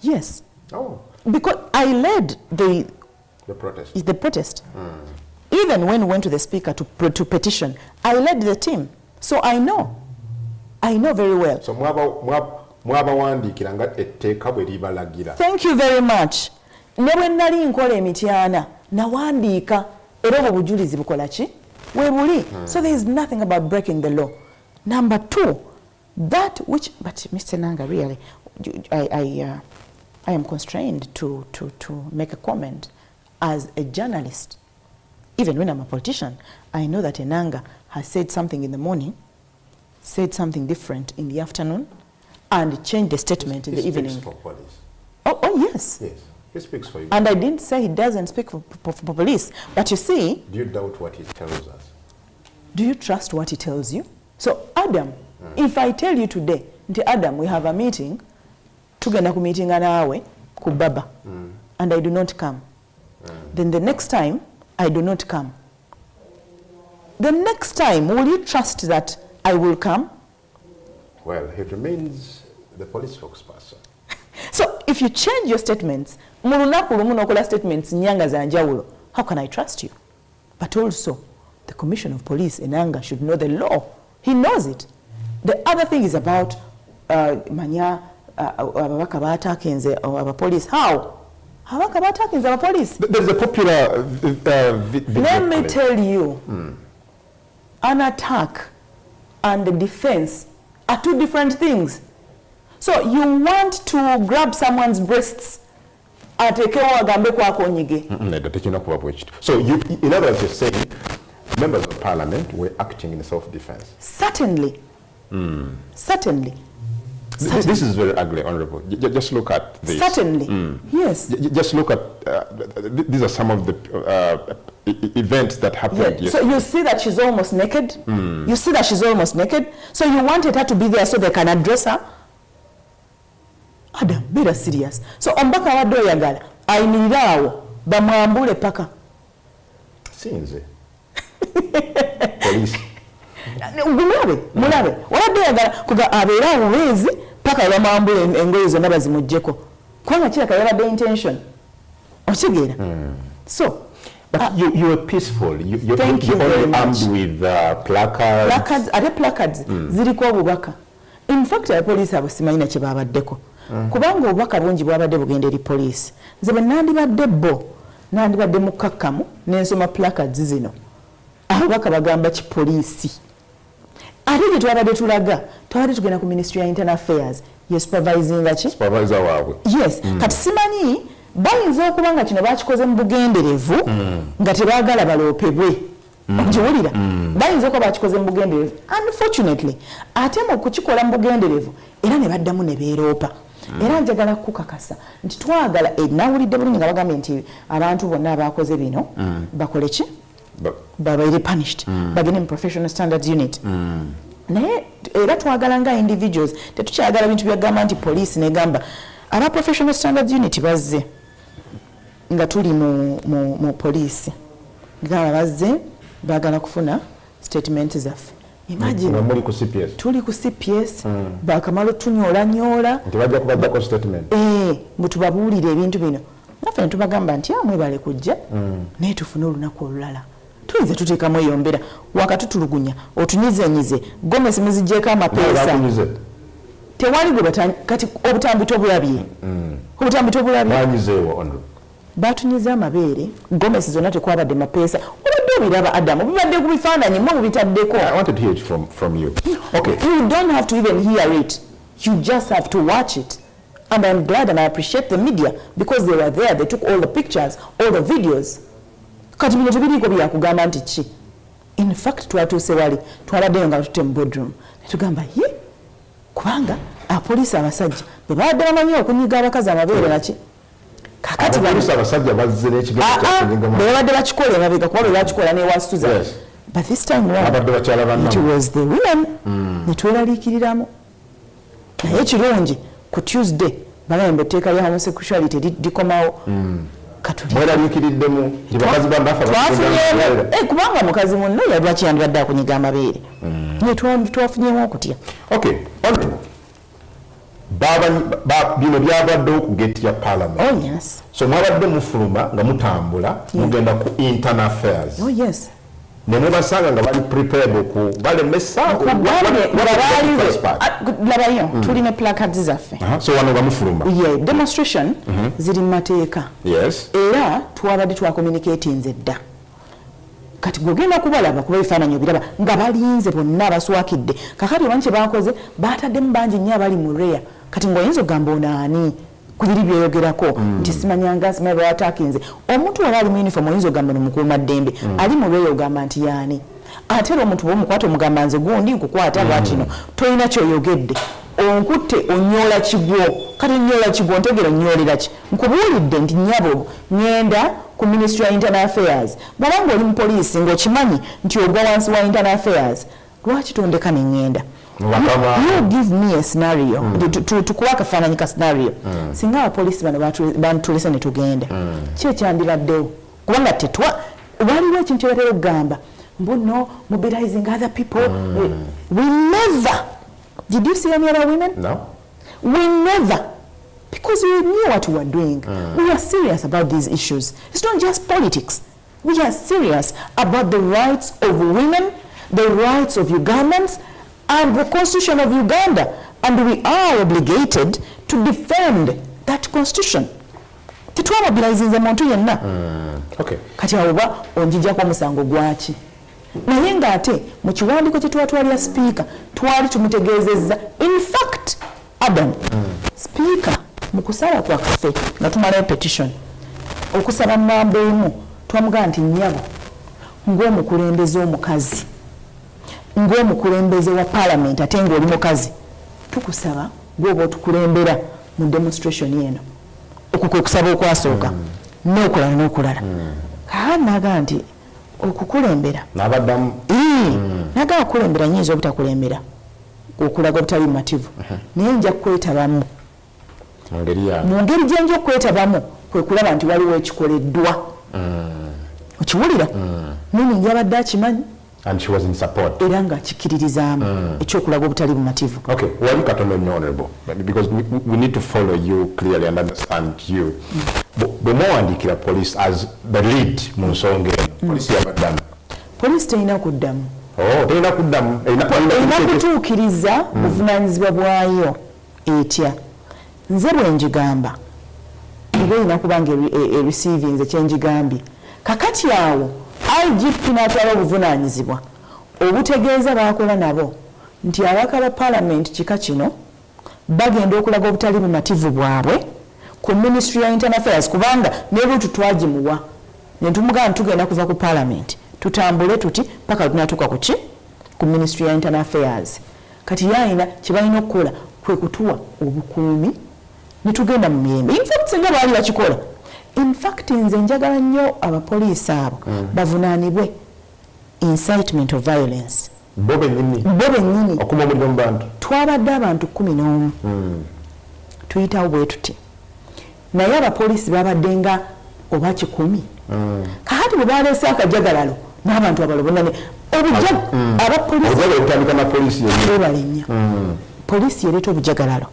Yes. Oh. Because I led the protest. The protest. Even when we went to the speaker to petition, I led the team. So I know very well. So mwabawandikira nga etteeka bwe libalagira. Thank you very much. Ne bwe nali nkola emityana nawandiika era obwo bujulizi bukola ki? Webuli. So there is nothing about breaking the law. Number 2, that which, but Mr. Nanga, really, I am constrained to make a comment as a journalist. Even when I'm a politician, I know that Enanga has said something in the morning, said something different in the afternoon, and changed the statement in the evening. He speaks for police. Oh, yes. Yes, he speaks for you. And I didn't say he doesn't speak for police, but you see... Do you doubt what he tells us? Do you trust what he tells you? So, Adam, if I tell you today, Adam, we have a meeting, tugenda ku meeting naawe ku baba, and I do not come, then the next time, I do not come. The next time, will you trust that I will come? Well, he remains the police spokesperson. So, if you change your statements, statements nyanga za njawulo, how can I trust you? But also, the Commissioner of Police in Enanga should know the law. He knows it. The other thing is about ababaka batakenze aba police. How ababaka batakinze abapoliisi. There's a popular video. Let me tell you, an attack and the defense are two different things. So you want to grab someone's breasts atekewo agambe kwakonyige. So you, in other words, you're saying members of parliament were acting in self-defense. Certainly. Certainly. This is very ugly, Honorable. Just look at this. Certainly. Yes. Just look at, these are some of the events that happened yesterday. So you see that she's almost naked. You see that she's almost naked. So you wanted her to be there so they can address her. Adam, be serious. So ombaka waddo yagala ayinirirawo bamwambule paka. Sinze. Police. Mulabe wadde yagala kuga abeera obwezi paka bamwambule engoye zonna bazimuggyeko kubanga kiraka yabadde intention okitegeera. So but you were peaceful. You're only armed with placards. Ate placards ziriko obubaka. In fact abapoliisi abo simanyi na kye babaddeko kubanga obubaka bungi bwabadde bugenda eri poliisi. Nze bwe nandibadde bo nandibadde mukakkamu n'ensoma placards zino ababaka bagamba ki poliisi. Ate gye twabadde tulaga twabadde tugenda ku Ministry ya Internal Affairs ye supervisinga ki supervisor waabwe. Yes. Kati simanyi bayinza okuba nga kino bakikoze mu bugenderevu nga tebaagala baloopebwe. Okiwulira? Bayinza okuba bakikoze mu bugenderevu. Unfortunately ate mu kukikola mu bugenderevu era ne baddamu ne beeroopa. Era njagala kukakasa nti twagala nawulidde bulungi nga bagambye nti abantu bonna abakoze bino bakole ki babaire punished bagende mu professional standards unit. Naye era twagala nga individuals tetukyagala bintu byagamba nti poliisi negamba aba professional standards unit bazze nga tuli mu poliisi gamba bazze bagala kufuna statement zaffe. Imagine muri ku CPS. Tuli ku CPS bakamalo tunyola ntibajja kubaddako statement. Mutubabuulire ebintu bino naffe ne tubagamba nti mwebale kujja naye tufune olunaku olulala tuyinza tuteekamu eyombera wakatutulugunya otunyizenyize Gomesi muzigjeeko amapeesa tewali gwe kati obutambi tobulabye obutambi tobulabye batunyiza amabeere Gomesi zonna tekwabadde mapeesa obadde obiraba Adamu bibadde ku bifaananyi mwe mubitaddeko. I wanted to hear it from you. Okay. You don't have to even hear it. You just have to watch it. And I'm glad and I appreciate the media because they were there. They took all the pictures, all the videos. Kati bino tebiriko byakugamba nti ki. In fact twatuuse wali twabaddeyo nga tutte mu bedroom netugamba ye kubanga apoliisi abasajja be babadde bamanyi okunyiga abakazi amabeere naki kakati apoliisi abasajja bazze n'ekigero kyakulinga be babadde bakikola emabega kuba be bakikola n'ewasuza. But this time round it was the women netweraliikiriramu naye kirungi ku Tuesday bagambe etteeka lya homosexuality likomawo. Mweraliikiriddemu bakazi bandafa kubanga mukazi munno yalwaki yandibadde akunyiga amabeere twafunyemu okutya. Okay. Bino byabaddewo ku gate ya parliament. Oh yes. So mwabadde mufuluma nga mutambula mugenda ku internal affairs. Oh yes. Ne mubasanga nga bali prepared balemesa labayo tulina placards zaffe. So wano nga mufuluma. Yeah, demonstration ziri mu mateeka. Yes. Era twabadde twakommunicating dda. Kati gogenda kubalaba kuba ebifaananyi obiraba nga balinze bonna abaswakidde. Kakati banche bakoze bataddemu bangi nnyo abali mu reya. Kati ng'oyinza ogamba onaani kubiri byeyogerako nti simanyanga simanyi bwatakinze omuntu wali ali mu uniform oyinza ogamba nomukuuma ddembe ali mu reya ogamba nti yaani ate era omuntu bw'omukwata omugamba nze gundi nkukwata bwatino tolina kyoyogedde onkutte onnyola kigwo kati nnyola kigwo ntegera onnyoolera ki nkubuulidde nti nnyabo ngenda ku Ministry ya Internal Affairs bw'obanga oli mu poliisi ng'okimanyi nti ogwa wansi wa Internal Affairs lwaki tondeka ne ngenda. You give me a scenario tukuwa akafaananyi ka scenario singa abapoliisi bano bantulisa ne tugenda kyo kyandibaddewo kubanga waliwo ekintu kyebatera okugamba mbuno mobilizing other people. We never. Did you see any other women? No. We never. Because we knew what we were doing. We are serious about these issues. It's not just politics. We are serious about the rights of women, the rights of Ugandans, and the Constitution of Uganda. And we are obligated to defend that Constitution. tetwamobilizinze muntu yenna kati awo oba onjijjako omusango gwaki naye ng'ate mu kiwandiiko kye twatwalira sipiika twali tumutegeezezza in fact Adam sipiika mu kusaba kwaffe nga tumalayo petition okusaba mmamba emu twamugamba nti nnyabo ng'omukulembeze omukazi ng'omukulembeze wa parliament ate ng'oli mukazi tukusaba gw'oba otukulembera mu demonstration eno okwo kwe kusaba okwasooka n'okulala n'okulala kaani naga nti okukulembera n'abaddamu naga okukulembera nyinza obutakulembera okulaga obutali bumativu naye nja kwetabamu mu ngeri gye nja okwetabamu kwe kulaba nti waliwo ekikoleddwa okiwulira nini yabadde akimanyi and she was in support era ng'akikiririzaamu ekyokulaga obutali bumativu. Okay, wali katono nnyo honorable because we need to follow you clearly and understand you. Bwe muwandiikira police as the lead mu nsonga eno police yabaddamu police terina kuddamu terina kuddamu erina kutuukiriza buvunaanyizibwa bwayo etya nze bwe njigamba eba erina kubanga ereceiving kyenjigambye kakati awo IGP n'atwala obuvunaanyizibwa obutegeeza baakola nabo nti abaka ba parliament kika kino bagenda okulaga obutali bumativu bwabwe ku ministry ya internal affairs kubanga ne Ruto twagimuwa ne tumugamba tugenda kuva ku parliament tutambule tuti paka tunatuuka ku ki ku ministry ya internal affairs kati yayina kye balina okukola kwe kutuwa obukuumi ne tugenda mu mirembe in fact singa baali bakikola in fact nze njagala nnyo abapoliisi abo bavunaanibwe incitement of violence bobe nnyini okuma omuliro mu bantu twabadde abantu 11 tuyitawo bwe tuti naye abapoliisi babadde nga oba 10 kakati bwe baleese akajagalalo n'abantu abalobonane abapoliisi nnyo poliisi yereeta obujagalalo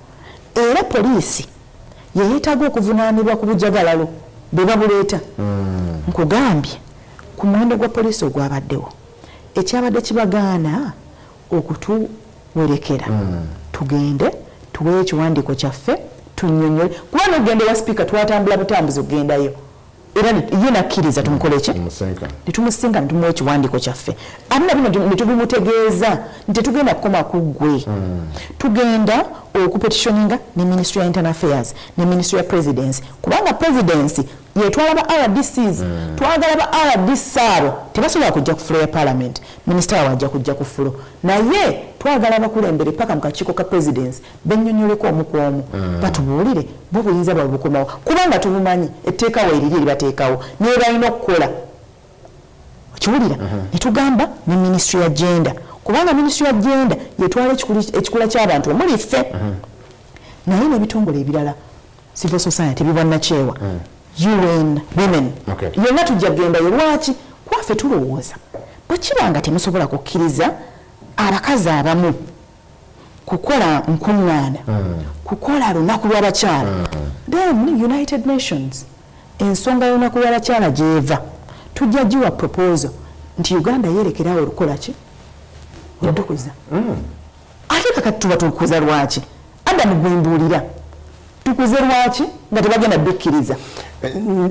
era poliisi yeyeetaaga okuvunaanibwa ku bujagalalo bwe babuleeta nkugambye ku muwendo gwa poliisi ogwabaddewo ekyabadde kibagaana okutuwerekera tugende tuweeyo ekiwandiiko kyaffe tunnyonnyole kuba n'ogenda ewa sipiika twatambula butambuzi okugendayo era ye nakkiriza tumukole ki netumusinga netumuwa ekiwandiiko kyaffe ate nabino netubumutegeeza nti tetugenda kukoma ku ggwe tugenda okupetitioninga ne ministry ya internal affairs ne ministry ya presidency kubanga presidency yetwala ba RDCs twagala ba RDC abo tebasobola kujja ku fulo ya parliament minister wajja kujja ku fulo naye twagala bakulembere paka mu kakiiko ka presidency bennyonnyoleko omu ku omu batubuulire bo buyinza babukomawo kubanga tubumanyi etteeka weeriri libateekawo naye balina okukola okiwulira ne tugamba ne ministry ya gender kubanga ministry ya gender yetwala ekikula ky'abantu omuli ffe naye n'ebitongole ebirala civil society bibwannakyewa UN women yonna tujja gendayo lwaki kwaffe tulowooza bwe kibanga temusobola kukkiriza abakazi abamu kukola nkuŋŋaana kukola lunaku lw'abakyala then United Nations ensonga y'olunaku lw'abakyala gy'eva tujja giwa proposal nti Uganda yerekerawo olukola ki olutukuza ate kakati tuba tukuza lwaki Adamu gwembuulira tukuze lwaki nga tebagenda bikkiriza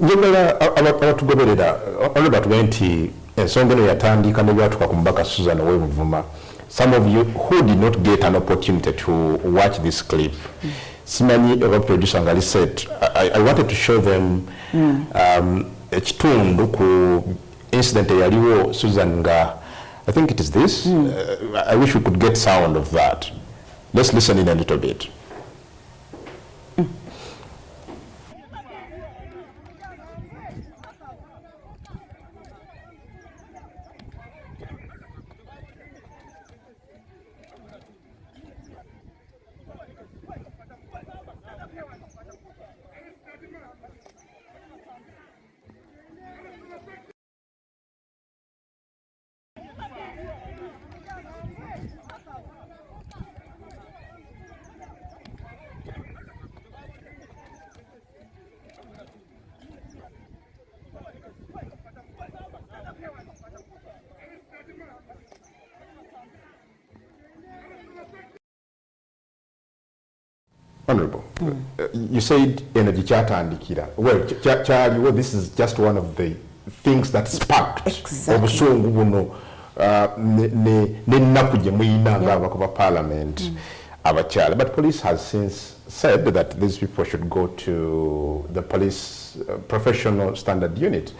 njagala abatugoberera olwo batugambye nti ensonga eno yatandika ne bwatuka ku mubaka Susan Owemuvuma. Some of you who did not get an opportunity to watch this clip, simanyi oba producer ngali said I wanted to show them ekitundu ku incident eyaliwo Susan nga I think it is this. I wish we could get sound of that. Let's listen in a little bit. You said energy kyatandikira. Well, well, this is just one of the things that sparked obusungu buno n'ennaku gye muyina ng'abaka parliament abakyala. But police has since said that these people should go to the police professional standard unit.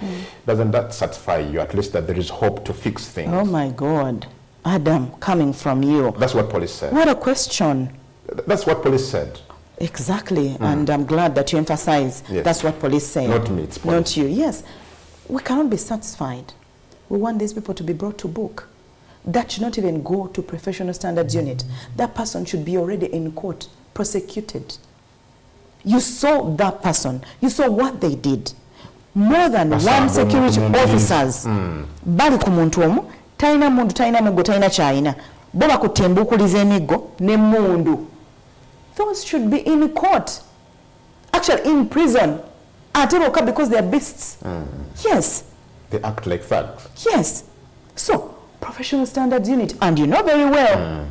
Doesn't that satisfy you, at least that there is hope to fix things? Oh my God, Adam, coming from you. That's what police said. What a question. That's what police said. Exactly, and I'm glad that you emphasize that's what police say. Not me, it's police. Not you, yes. We cannot be satisfied. We want these people to be brought to book. That should not even go to professional standards unit. That person should be already in court, prosecuted. You saw that person. You saw what they did. More than one security officers. Bali ku muntu omu, taina mundu, taina mugo, taina chaina. Boba kutembukuliza emigo, ne mundu. Those should be in court. Actually, in prison. Atiboka because they are beasts. Yes. They act like thugs. Yes. So, professional standards unit, and you know very well,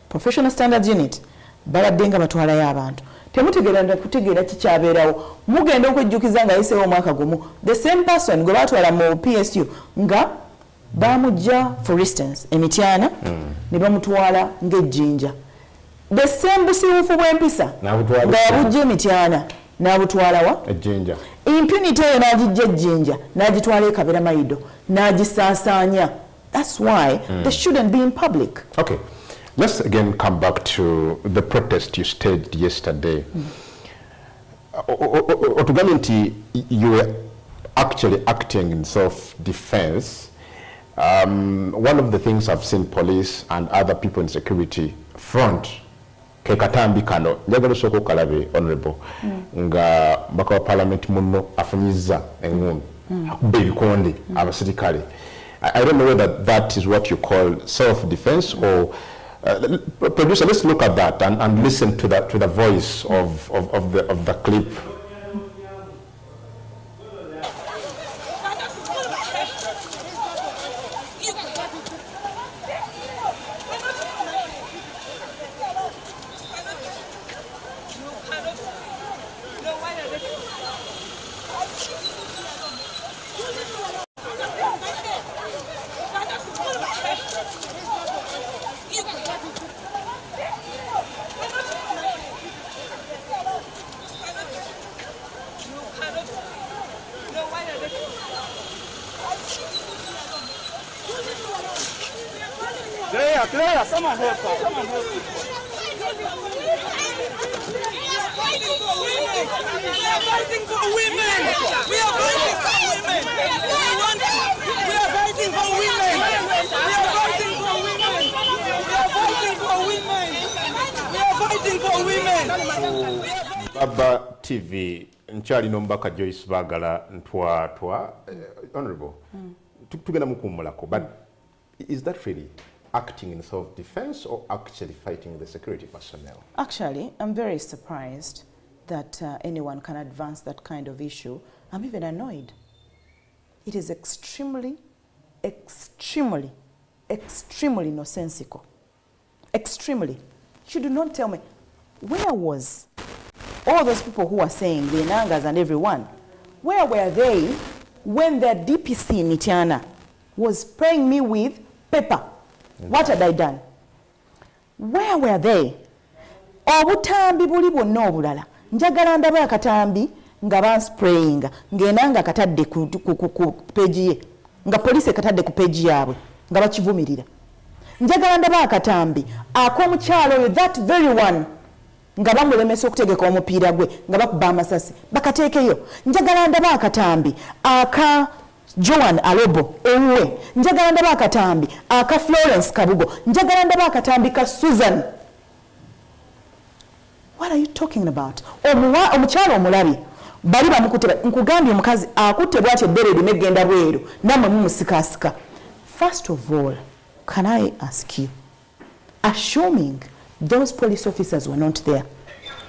professional standards unit, baladenga batwala y'abantu. Temutegeera kutegeera kikyabeerawo. Mugenda okwejjukiza nga ayiseewo omwaka gumu. The same person gwe batwala mu PSU nga bamujja, for instance, Emityana, ne bamutwala ng'ejjinja. The same busiiwufu bw'empisa nga yabujja Emityana n'abutwala wa? Ejjinja. Impunity eyo n'agijja ejjinja n'agitwala e Kabera Mayido n'agisaasaanya. That's why they shouldn't be in public. Okay. Let's again come back to the protest you staged yesterday. Otugamenti, you were actually acting in self-defense. One of the things I've seen police and other people in security front, kekatambi kano, njagala soko kalabe, honorable, nga baka parliament muno afunyiza engundu, baby konde, abasirikale. I don't know whether that is what you call self-defense or producer. Let's look at that and listen to the voice of the clip. Claire, someone help her. Someone help her. We are fighting for women. We are fighting for women. We are fighting for women. We are fighting for women. We are fighting for women. We are fighting for women. Baba TV, nchali nombaka Joyce Bagala ntwa honorable. Tugenda mukumulako, but is that really acting in self-defense or actually fighting the security personnel? Actually, I'm very surprised that anyone can advance that kind of issue. I'm even annoyed. It is extremely, extremely, extremely nonsensical. Extremely. You do not tell me, where was all those people who are saying, the Nangas and everyone, where were they when the DPC in Mityana was spraying me with pepper? What had I done? Where were they? Obutambi buli bwonna obulala. Njagala ndaba akatambi nga bansprayinga ng'enanga katadde ku page ye. Nga police katadde ku page yaabwe nga bakivumirira. Njagala ndaba akatambi ak'omukyalo oyo, that very one, nga bamulemesa okutegeka omupiira gwe nga bakuba amasasi bakateekeyo. Njagala ndaba akatambi aka Joan Alobo ewe, njagala ndaba akatambi aka Florence Kabugo, njagala ndaba akatambi ka Susan. What are you talking about? Omukyalo omulabi bali bamukute, nkugambye omukazi akutte bw'ati ebbere limu egenda bweru namwe mumusikasika. First of all, can I ask you, assuming those police officers were not there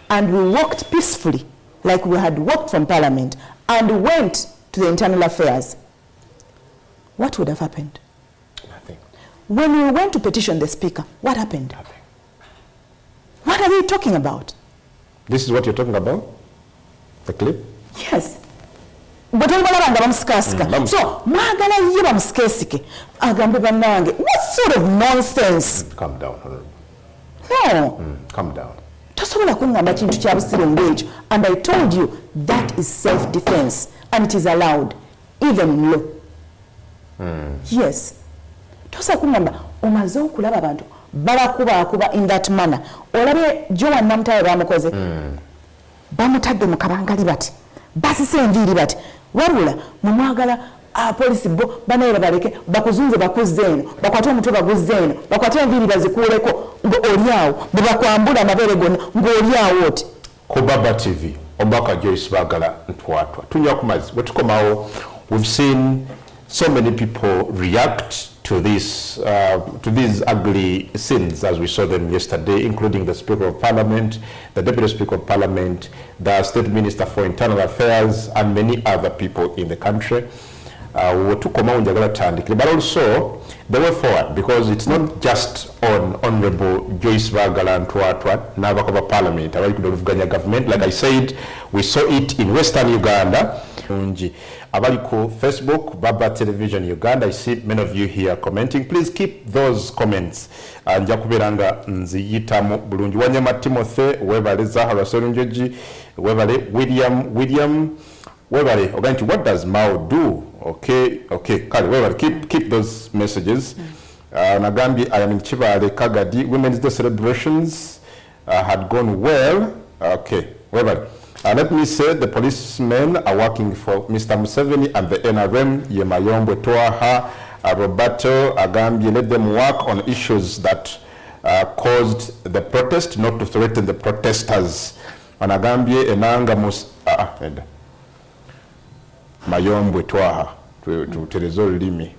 and we walked peacefully like we had walked from Parliament and went to the internal affairs, what would have happened? Nothing. When we went to petition the speaker, what happened? Nothing. What are they talking about? This is what you're talking about? The clip? Yes. But I'm so mwagala ye bamusikesike agambe bannange, what sort of nonsense? Calm down, Honorable. No. Calm down. Tosobola kungamba kintu kya busiro ng'ekyo, and I told you that is self-defense and it is allowed even in law. Yes. Tosa kungamba omaze okulaba abantu babakuba in that manner. Olabe Joan Namutayo bamukoze. Bamutadde mu kabangali bati. Basise enviiri bati. Wabula mumwagala polisi bo banaye baleke bakuzunze bakuzeeno bakwate omutwe baguzeeno bakwate enviiri bazikuuleko ng'olyawo bwe bakwambula amabere gonna ng'olyawo oti. Ku Baba TV omubaka Joyce Bagala ntwatwa tunywa ku mazzi bwe tukomawo, we've seen so many people react to these ugly scenes as we saw them yesterday, including the Speaker of Parliament, the Deputy Speaker of Parliament, the State Minister for Internal Affairs, and many other people in the country. But also the way forward, because it's not just on Honorable Joyce Bagala and Tuatwa, Navakoba Parliament, government. Like I said, we saw it in Western Uganda. Abaliko Facebook, Baba Television Uganda. I see many of you here commenting. Please keep those comments. Njakubiranga nziyitamu bulungi. Wanyama Timothy, webale Zahara Solunjoji, webale William, webale. Okay, what does Mao do? Okay, Kali, webale, keep those messages. Nagambi, I am in Chivale Kagadi. Women's Day celebrations had gone well. Okay, webale. Let me say the policemen are working for Mr. Museveni and the NRM, Yemayombo Toaha, Roberto Agambi, let them work on issues that caused the protest, not to threaten the protesters. And Agambi, Enanga Mayombo Toaha, to Terezo Limi.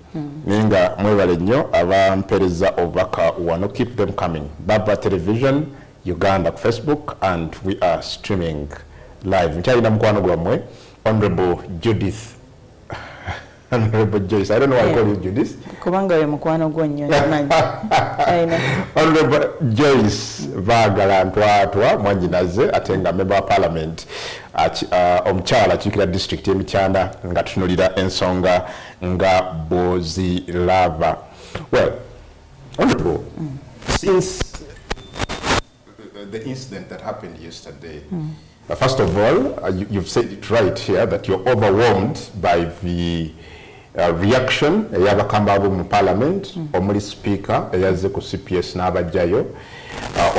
Ninga mwebale nnyo abampereza obubaka wano, keep them coming. Baba Television, Uganda, Facebook, and we are streaming live. Nchayina mkwano gwamwe, Honorable Judith, Honorable Joyce. I don't know why I call you Judith. Kubanga we mkwano gwenyo. Honorable Joyce Bagala ntwatwa mwanjinaze atenga member of parliament omukyala Kikira district y'Emityanda nga tunulira ensonga nga boziraba. Well, Honorable, since the incident that happened yesterday, first of all, you've said it right here that you're overwhelmed by the reaction eyabakamba abo mu parliament, omuli speaker eyaze ku CPS n'abajjayo,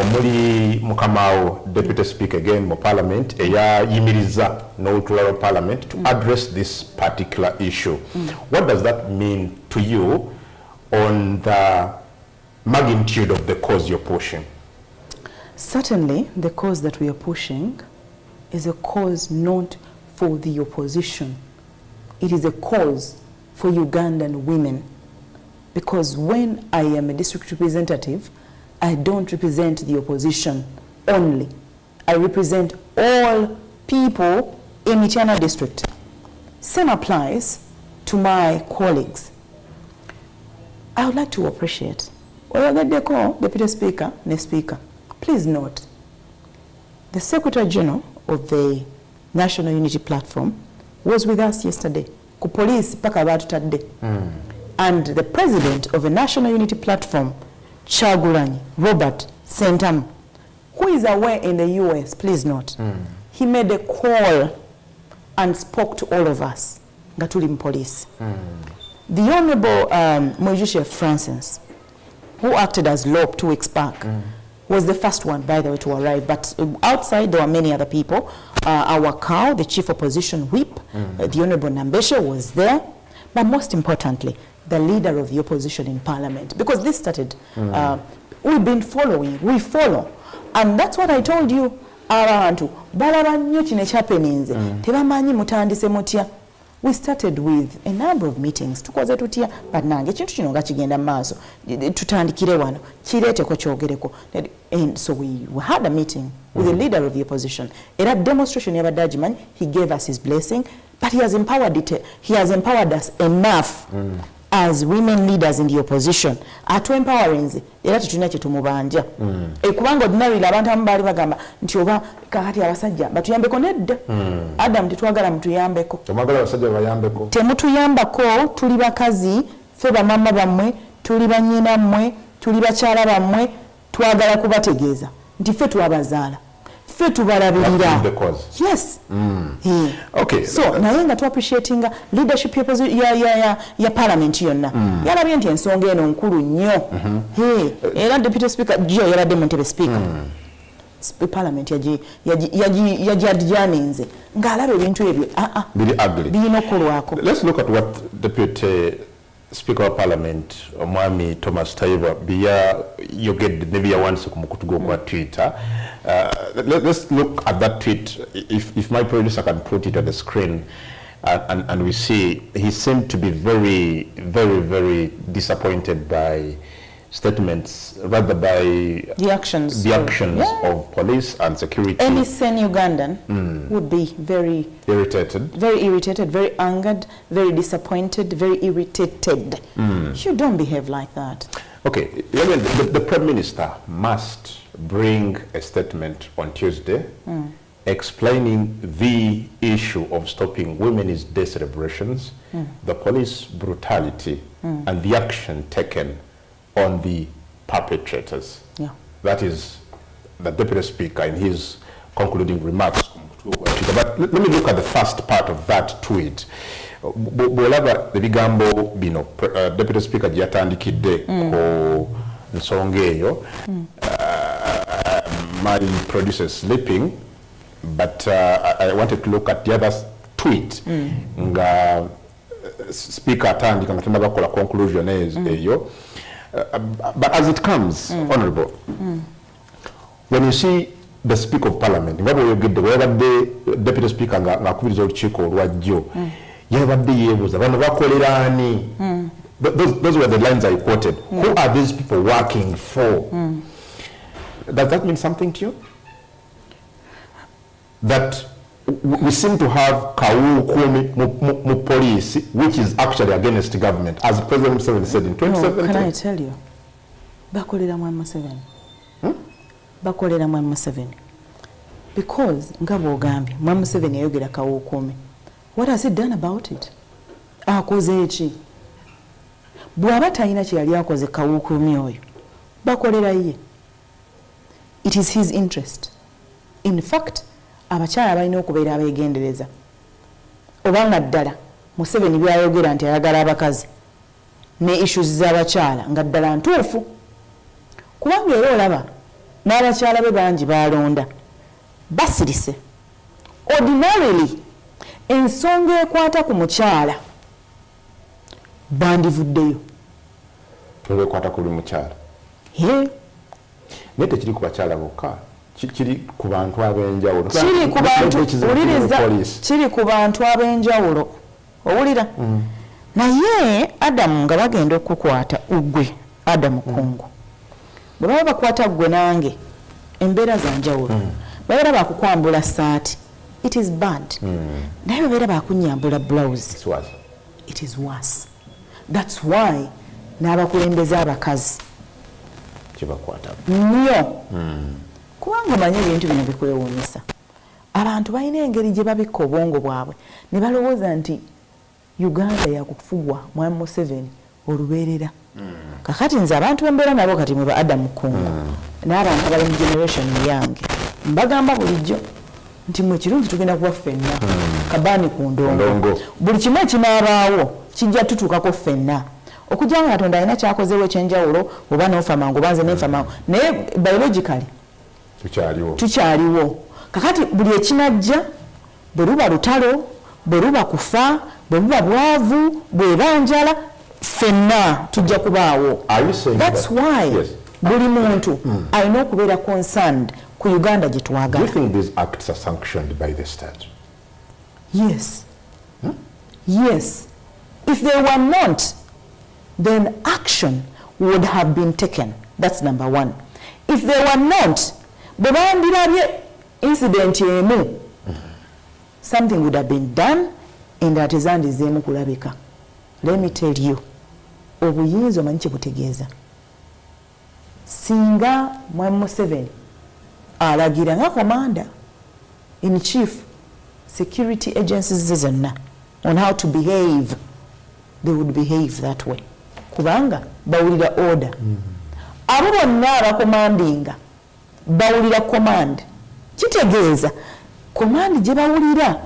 omuli mukamawo deputy speaker again mu parliament eyayimiriza n'olutula parliament to address this particular issue. What does that mean to you on the magnitude of the cause you're pushing? Certainly, the cause that we are pushing is a cause not for the opposition. It is a cause for Ugandan women. Because when I am a district representative, I don't represent the opposition only. I represent all people in Mityana district. Same applies to my colleagues. I would like to appreciate Deputy Speaker, Speaker. Please note, the Secretary General of the National Unity Platform was with us yesterday. Ku police paka batutadde. And the president of the National Unity Platform, Chagulanyi Robert Sentamu, who is away in the US, please note, he made a call and spoke to all of us, Gatulim police. The Honorable Mojushe Francis, who acted as LOP 2 weeks back, was the first one, by the way, to arrive. But outside, there were many other people. Our cow, the chief opposition whip, the Honorable Nambeshe was there. But most importantly, the leader of the opposition in parliament. Because this started, we've been following, we follow. And that's what I told you. We started with a number of meetings. Tukoze tutia banange kintu kino nga kigenda maaso tutandikire wano kirete ko kyogereko. And so we had a meeting with the leader of the opposition. Era demonstration ya badajiman, he gave us his blessing, but he has empowered us enough as women leaders in the opposition atu empowering era tetulina kye tumubanja kubanga ordinarily abantu abamu baali bagamba nti oba kakati abasajja batuyambeko nedda Adam tetwagala mutuyambeko tomagala abasajja bayambeko temutuyambako tuli bakazi ffe bamama bammwe tuli banyina mmwe tuli bakyala bammwe twagala kubategeeza nti ffe twabazaala ffe tubalabirira yes okay so naye nga tu appreciating leadership ya parliament yonna yalabye nti ensonga eno nkulu nnyo era deputy speaker jo yaladde mu ntebe speaker parliament yagiadjaninze ng'alaba ebintu ebyo biri ugly birina okukolwako. Let's look at what deputy Speaker of Parliament Omwami Thomas Taiba bia yogedde ne bya wansi ku mukutu gwo kwa Twitter. Let's look at that tweet. If my producer can put it on the screen, and we see he seemed to be very, very, very disappointed by statements, rather by the actions of police and security. Any sane Ugandan would be very irritated, very angered, very disappointed, very irritated. You don't behave like that. Okay, the Prime Minister must bring a statement on Tuesday explaining the issue of stopping women's day celebrations, the police brutality, and the action taken on the perpetrators. Yeah. That is the Deputy Speaker in his concluding remarks. But let me look at the first part of that tweet. Bolaba the bigambo bino Deputy Speaker gyatandikidde ko nsonga eyo. My producer is sleeping, but I wanted to look at the other tweet. Nga Speaker atandika nga tunabakola conclusion eyo. But as it comes, Honourable, when you see the Speaker of Parliament, the Deputy Speaker ngakubiriza olukiiko olwajjo yabadde yeebuuza bano bakolera ani? Those were the lines I quoted. Who are these people working for? Does that mean something to you? That we seem to have Kawukumi police, which is actually against the government, as President Museveni said in 2017. No, can I tell you? Bakolera Mwami Museveni. Bakolera Mwami Museveni. Because ngabo ogambye Mwami Museveni yayogera Kawukumi. What has he done about it? Akoze eki? Bw'aba talina kye yali akoze Kawukumi oyo. Bakolera ye. It is his interest. In fact, abakyala balina okubeera abeegendereza. Obanga ddala Museveni byayogera nti ayagala abakazi ne issues z'abakyala nga ddala ntuufu. Kubanga era olaba n'abakyala be bangi balonda basirise. Ordinarily ensonga ekwata ku mukyala bandivuddeyo. Ekwata ku mukyala. Naye tekiri ku bakyala bokka. Kiri ku bantu ab'enjawulo. Kiri ku bantu ab'enjawulo. Owulira? Naye Adamu nga bagenda okukwata ugwe Adamu Kungu. Bwe baba bakwata gwe nange embeera za njawulo. Babeera bakukwambula saati. It is bad. Naye babeera bakunyambula blouse. It is worse. That's why n'abakulembeze abakazi kibakwata nnyo. Kubanga manyi ebintu bino bikwewuunyisa. Abantu balina engeri gye babikka obwongo bwabwe ne balowooza nti Uganda yakufugwa Mwami Museveni olubeerera. Kakati nze abantu bembeera nabo kati mwe ba Adamu Kungu n'abantu abali mu generation yange mbagamba bulijjo nti mwe kirungi tugenda kuba ffenna kabaani ku ndongo. Buli kimu ekinaabaawo kijja tutuukako ffenna. Okujja nga Katonda alina kyakozeewo ekyenjawulo oba n'ofa mangu banze n'enfa mangu naye biologically tukyaliwo. Kakati buli ekinajja bwe luba lutalo, bwe luba kufa, bwe luba bwavu, bw'eba njala, ffenna tujja kubaawo. That's why buli muntu alina okubeera concerned ku Uganda gye twagala. Do you think these acts are sanctioned by the state? Yes. Yes. If they were not, then action would have been taken. That's number one. If they were not, incident emu, something would have been done in that is kulabika. Let me tell you, obuyinza omanyi kye butegeeza. Singa Mwami Museveni alagira nga commander in chief security agencies zonna on how to behave, they would behave that way. Kubanga bawulira order. Abo bonna abakomandinga bawulira command. Kitegeeza command gye bawulira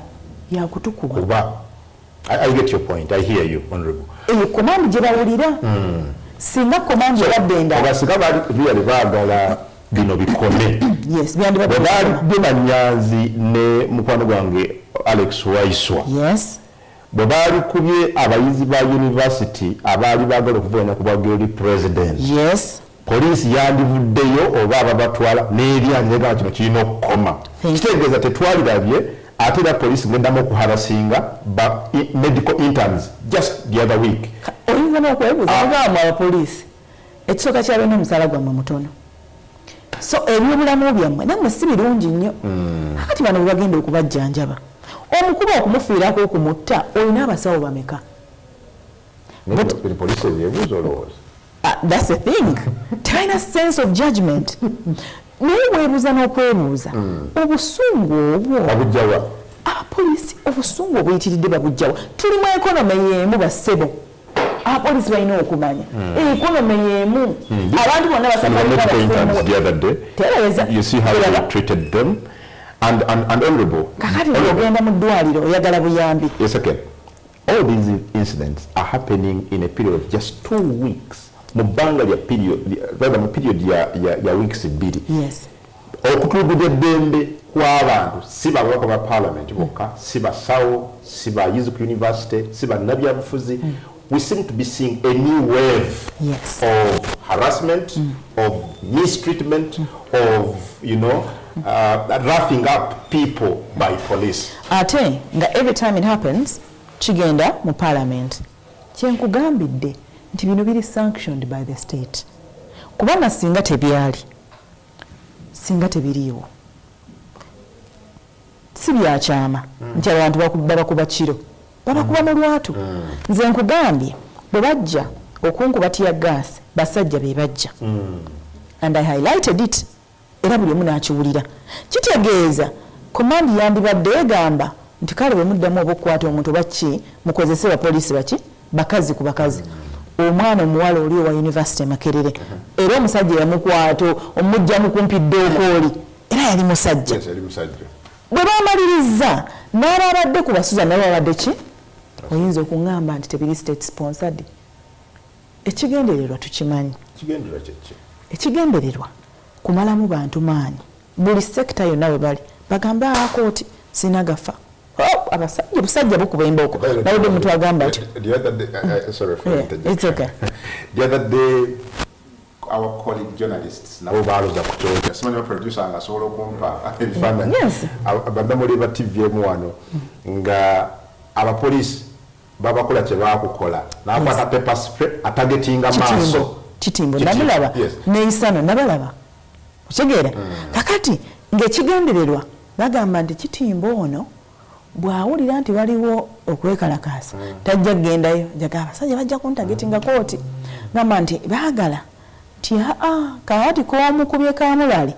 yakutukuba. I get your point. I hear you, Honorable. Command gye bawulira. Singa command yabadde endala. Abasika bali baagala bino bikome. Yes, byandibadde Nyanzi ne mukwano gwange Alex Waiswa. Yes. Bwe baali kubye abayizi ba university abaali baagala okuvuganya ku bwageri president. Yes. Poliisi yandivuddeyo oba ababatwala n'eryanjega kino kirina okukoma. Kitegeeza tetwalirabye ate era poliisi ngendamu okuharasinga ba medical interns just the other week. Oyinza n'okwebuuza agamba abapoliisi ekisooka kyabena omusaala gwammwe mutono. So ebyobulamu byammwe nammwe si birungi nnyo. Akati bano bwe bagenda okubajjanjaba omukuba okumufiirako okumutta olina abasawo bameka? Poliisi ebyebuuzo olowooza. That's the thing. Trying sense of judgment. Naye weebuuza n'okwebuuza obusungu obwo abujjawa abapoliisi obusungu obuyitiridde babujjawa. Tuli mu economy y'emu bassebo. Abapoliisi balina okumanya economy y'emu abantu bonna basaka. You see how they treated them and honorable. Kakati ogenda mu ddwaliro oyagala buyambi. Yes, okay. All these incidents are happening in a period of just 2 weeks. Mubanga ya period ya weeks 2. Yes. Okutulugude dembe kwa abantu siba wako ba parliament boka siba sawo siba Yizuku University siba nabyabufuzi. We seem to be seeing a new wave of harassment, of mistreatment, of roughing up people by police. Ate nga every time it happens kigenda mu parliament. Kyenkugambidde nti bino biri sanctioned by the state. Kubanga singa tebyali, singa tebiriiwo, si byakyama nti abantu babakuba kiro, babakuba mu lwatu. Nze nkugambye bwe bajja okunkuba tiya gas basajja be bajja. And I highlighted it. Era buli omu n'akiwulira. Kitegeeza command yandibadde egamba nti kale bwe muddamu obukwata omuntu baki mukozese bapoliisi baki bakazi ku bakazi. Omwana omuwala oli wa university Makerere era omusajja yamukwata omujja mukumpidde okooli era yali musajja. Yes, yali musajja. Bwe bamaliriza n'ababadde ku basuza n'ababadde ki oyinza okuŋŋamba nti tebiri state sponsored. Ekigendererwa tukimanyi. Kigendererwa kyeki? Ekigendererwa kumalamu bantu maanyi buli sekita yonna we bali bagamba akooti sinagafa. Abasajja busajja bukuba embooko nawudde omuntu agamba atyo. The other day, sorry for interjecting. It's okay. The other day, our colleague journalists nabo baloza kukyokya simanyi producer nga asobola okumpa ebifaananyi. Yes. Abadamuli ba TV emu wano nga abapoliisi babakola kye baakukola n'akwata paper spray atagetinga maaso. Kitimbo nabulaba neisano nabalaba okitegeera. Kakati ng'ekigendererwa bagamba nti Kitimbo ono bw'awulira nti waliwo okwekalakaasa tajja kugendayo jaga abasajja bajja kuntagetinga kooti ngamba nti baagala nti kawaati k'omukubye Kamulali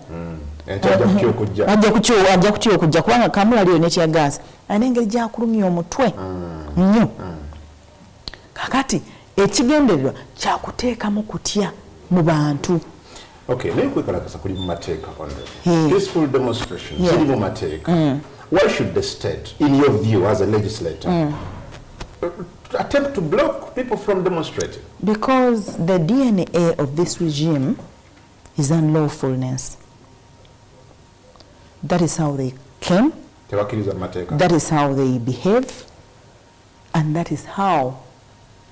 ajja kutya okujja kubanga Kamulali yo nekya gaasi alina engeri gyakulumya omutwe nnyo. Kakati ekigendererwa kyakuteekamu kutya mu bantu. Okay, naye kwekalakasa kuli mu mateeka peaceful demonstration ziri mu mateeka. Why should the state, in your view as a legislator, attempt to block people from demonstrating? Because the DNA of this regime is unlawfulness. That is how they came, that is how they behave, and that is how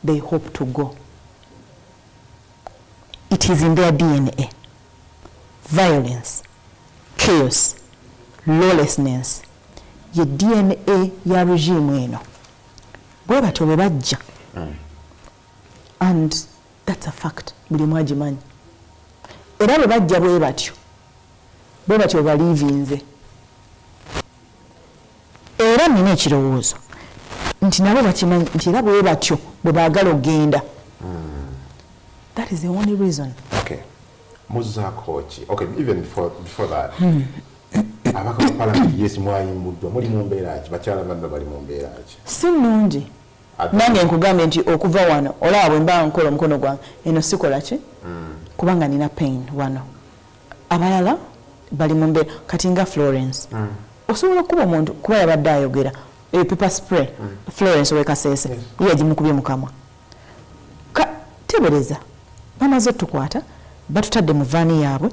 they hope to go. It is in their DNA. Violence, chaos, lawlessness. Ye DNA ya regime eno. Bwe batyo bwe bajja. And that's a fact. Buli mwagimanyi. Era bwe bajja bwe batyo baliivinze. Era nina ekirowoozo nti nabo bakimanyi nti era bwe batyo bwe baagala ogenda That is the only reason. Okay. Muzakochi. Okay, even before that. Abaka parliament yes mwayimbudwa muri mu mbeera ki bakyala bambe bali mu mbeera ki. Si nnungi. Nange nkugambye nti okuva wano olaba mba nkola omukono gwange eno sikola ki? Kubanga nina pain wano. Abalala bali mu mbeera kati nga Florence. Osobola kuba omuntu kuba yabadde ayogera pepper spray Florence wekasese yagimukubye mu kamwa. Tebereza bamaze tukwata batutadde mu vaani yaabwe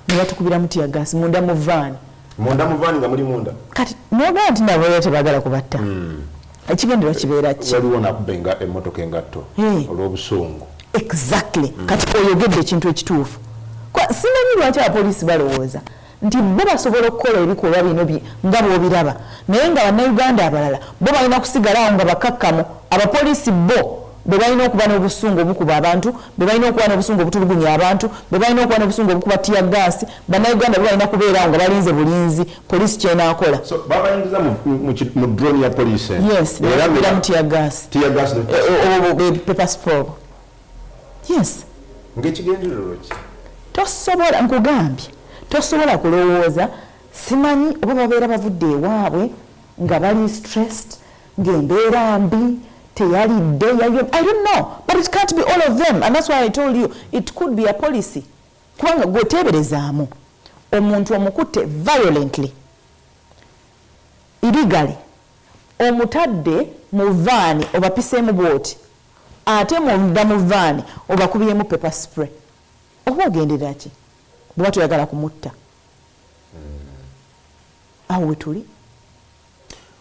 ne batukubira mu tear gas munda mu vaani nga muli munda kati noga nti nabo tebagala kubatta ekigendera kibeera ki waliwo nakubenga emmotoka engatto olw'obusungu exactly kati oyogedde ekintu ekituufu simanyi lwaki abapoliisi balowooza nti bo basobola okukola ebikolwa bino nga bw'obiraba naye nga bannayuganda abalala bo balina kusigalawo nga bakakkamu abapoliisi bo be balina okuba n'obusungu obukuba abantu be balina okuba n'obusungu obutulugunya abantu be balina okuba n'obusungu obukuba tiya gaasi bannayuganda bo balina kubeerawo nga balinze bulinzi poliisi kyenaakola babayingiza mu drone ya poliisi yes era mu tiya gaasi pepper spray yes ng'ekigendererwa ki tosobola nkugambye tosobola kulowooza simanyi oba babeera bavudde ewaabwe nga bali stressed ng'embeera mbi teyalidde I don't know but it can't be all of them and that's why I told you it could be a policy kubanga gweteeberezaamu omuntu omukutte violently illegally omutadde mu vaani obapiseemu bwoti ate munda mu vaani obakubyemu pepper spray oba ogenderera ki bwe batoyagala kumutta awo we tuli.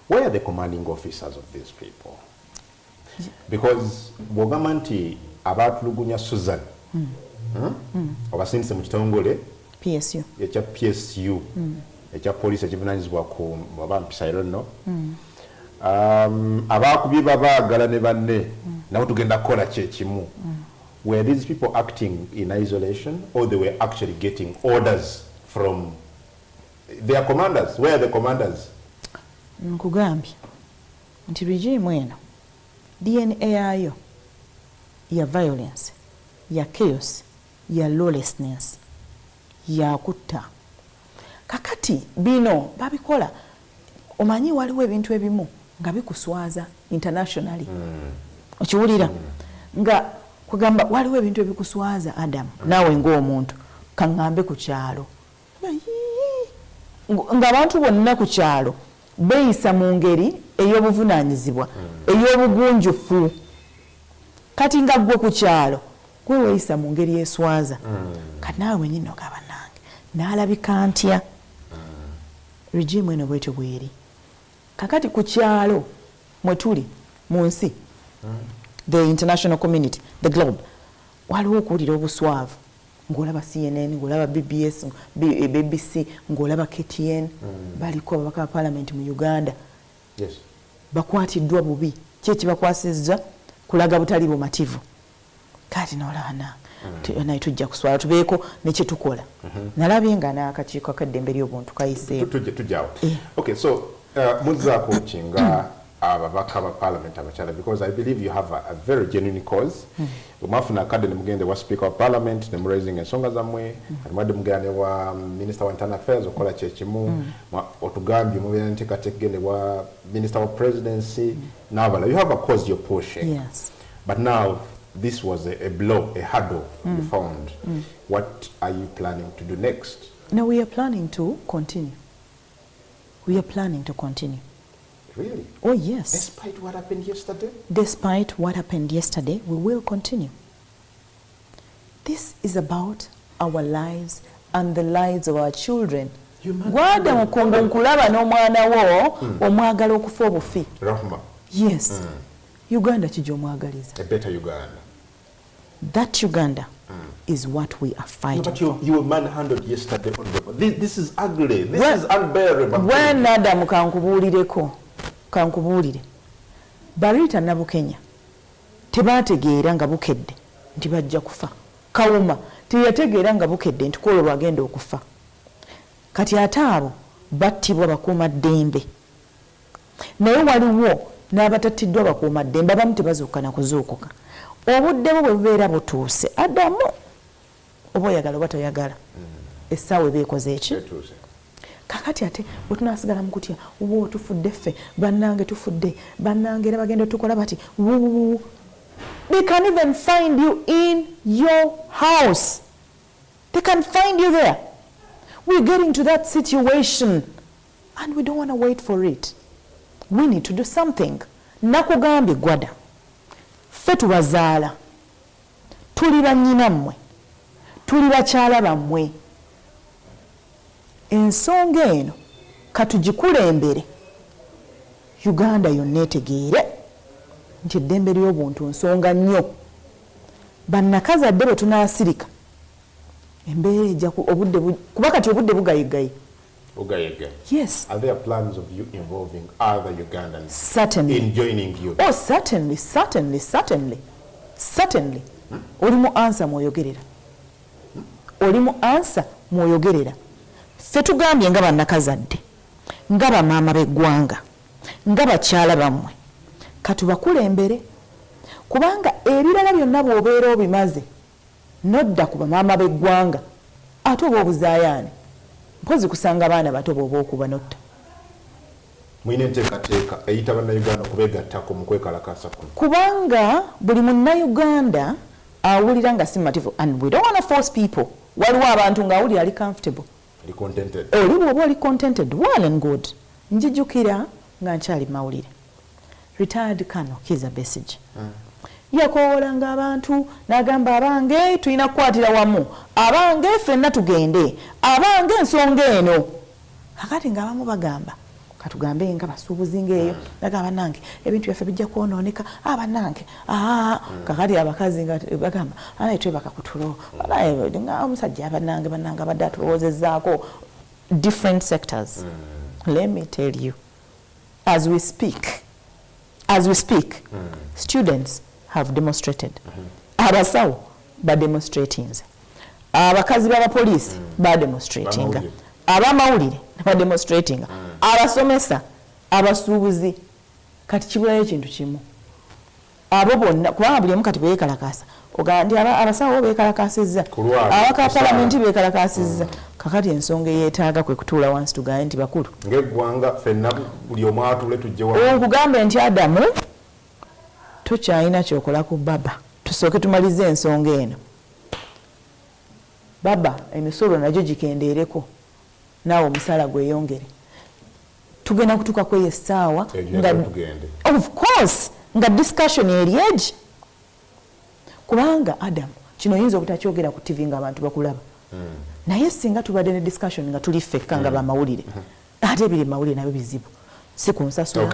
Where are the commanding officers of these people? Because bw'ogamba nti abaatulugunya Susan obasindise mu kitongole PSU ekya PSU ekya poliisi ekivunanyizibwa ku abampisa I don't know abaakubye babaagala ne banne nabo tugenda kukola kyekimu. Were these people acting in isolation or they were actually getting orders from their commanders? Where are the commanders? Nkugambye nti regime eno DNA yayo ya violence ya chaos ya lawlessness ya kutta kakati bino babikola omanyi waliwo ebintu ebimu nga bikuswaza internationally okiwulira nga kugamba waliwo ebintu ebikuswaza Adam naawe ng'omuntu kaŋŋambe ku kyalo ng'abantu bonna ku kyalo beeyisa mu ngeri ey'obuvunaanyizibwa ey'obugunjufu kati nga ggwe ku kyalo gwe weeyisa mu ngeri eswaza kati naawe wenyini ogaba nange n'alabika ntya regime eno bwetyo bweri kakati ku kyalo mwe tuli mu nsi the international community the globe waliwo okuwulira obuswavu ng'olaba CNN ng'olaba BBS BBC ng'olaba KTN baliko ababaka ba parliament mu Uganda bakwatiddwa bubi ki ekibakwasizza kulaga butali bumativu kati n'olaba naye tujja kuswala tubeeko nekyetukola nalabye nga n'akakiiko akaddembe ly'obuntu kayiseewo tujjawo okay so muzzaako kinga ababaka ba parliament abakyala because I believe you have a very genuine cause mwafuna kadde ne mugende wa speaker of parliament ne raising ensonga zammwe mwadde mugende wa minister wa internal affairs okola kyekimu otugambye mubeera nteekateeka wa minister of presidency n'abalala you have a cause you're pushing yes but now this was a blow a hurdle you found what are you planning to do next? No, we are planning to continue. Really? Oh, yes. Despite what happened yesterday? Despite what happened yesterday, we will continue. This is about our lives and the lives of our children. Gwada mukongo nkulaba n'omwana wo omwagala okufa obufi. Rahma. Yes. Uganda kijja omwagaliza. A better Uganda. That Uganda is what we are fighting but you were manhandled yesterday on the this is ugly. This is unbearable. When Adam kankubuulire Barita Nabukenya tebaategeera nga bukedde nti bajja kufa. Kawuma teyategeera nga bukedde nti kwolwo lwagenda okufa. Kati ate abo battibwa bakuuma ddembe. Naye waliwo n'abatattiddwa bakuuma ddembe abamu tebazuuka na kuzuukuka. obudde bwo bwe bubeera butuuse addamu oba oyagala oba toyagala essaawa eba ekoze eki kakati ate bwe tunaasigala mu kutya wo tufudde ffe bannange tufudde bannange era bagenda tukola bati they can even find you in your house. They can find you there. We're getting to that situation and we don't want to wait for it. We need to do something. Nakugambye gwada ffe tubazaala tuli bannyinammwe tuli bakyala bammwe ensonga eno katugikulembere Uganda yonna etegeere nti eddembe ly'obuntu nsonga nnyo bannakazadde bwe tunaasirika embeera ejja kuba kati obudde bugayigayi. Yes. Are there plans of you involving other Ugandans certainly in joining you? Oh, certainly. Oli mu answer mwoyogerera. Oli mu answer mwoyogerera. Ffe tugambye nga bannakazadde nga bamaama b'eggwanga nga bakyala bammwe katubakulembere kubanga ebirala byonna bw'obeera obimaze nodda ku bamaama b'eggwanga ate oba obuzaayaane mpozi kusanga abaana bato bw'oba okuba notta. Mwine enteekateeka eyita bannayuganda okubeegattako mu kwekalakaasa kuno kubanga buli munnayuganda awulira nga si mativu and we don't want to force people. Waliwo abantu ng'awulira ali comfortable oli bw'oba oli contented well and good. Njijjukira nga nkyali mawulire retired Colonel Kizza Besigye yakoowolanga abantu n'agamba abange tulina kukwatira wamu abange ffenna tugende abange ensonga eno kakati ng'abamu bagamba katugambe nga basuubuzi ng'eyo nagamba nange ebintu byaffe bijja kwonooneka abanange kakati abakazi nga bagamba anaye twebaka kutulo nga omusajja bannange abadde atulowoozezzaako different sectors. Let me tell you, as we speak, students have demonstrated. Abasawo ba demonstrating. Abakazi b'abapoliisi ba demonstrating. Abamawulire ba demonstrating. Abasomesa, abasuubuzi kati kibulayo ekintu kimu. Abo bonna kubanga buli omu kati beekalakaasa. Ogandi abasawo beekalakaasizza. Abaka palamenti beekalakaasizza. Kakati ensonga yeetaaga kwe kutuula wansi tugaye nti bakulu. Ng'eggwanga ffenna buli omu atule tujje wamu. Okugambe nti Adamu tokyalina kyokola ku baba. Tusooke tumalize ensonga eno. Baba emisolo nagyo gikendeereko. Naawe omusala gweyongere. Tugenda kutuuka kweyo essaawa of course nga discussion eri egi. Kubanga Adamu kino oyinza obutakyogera ku TV ng'abantu bakulaba. Naye singa tubadde ne discussion nga tuli ffekka nga bamawulire ate ebiri mawulire nabyo bizibu si ku nsasula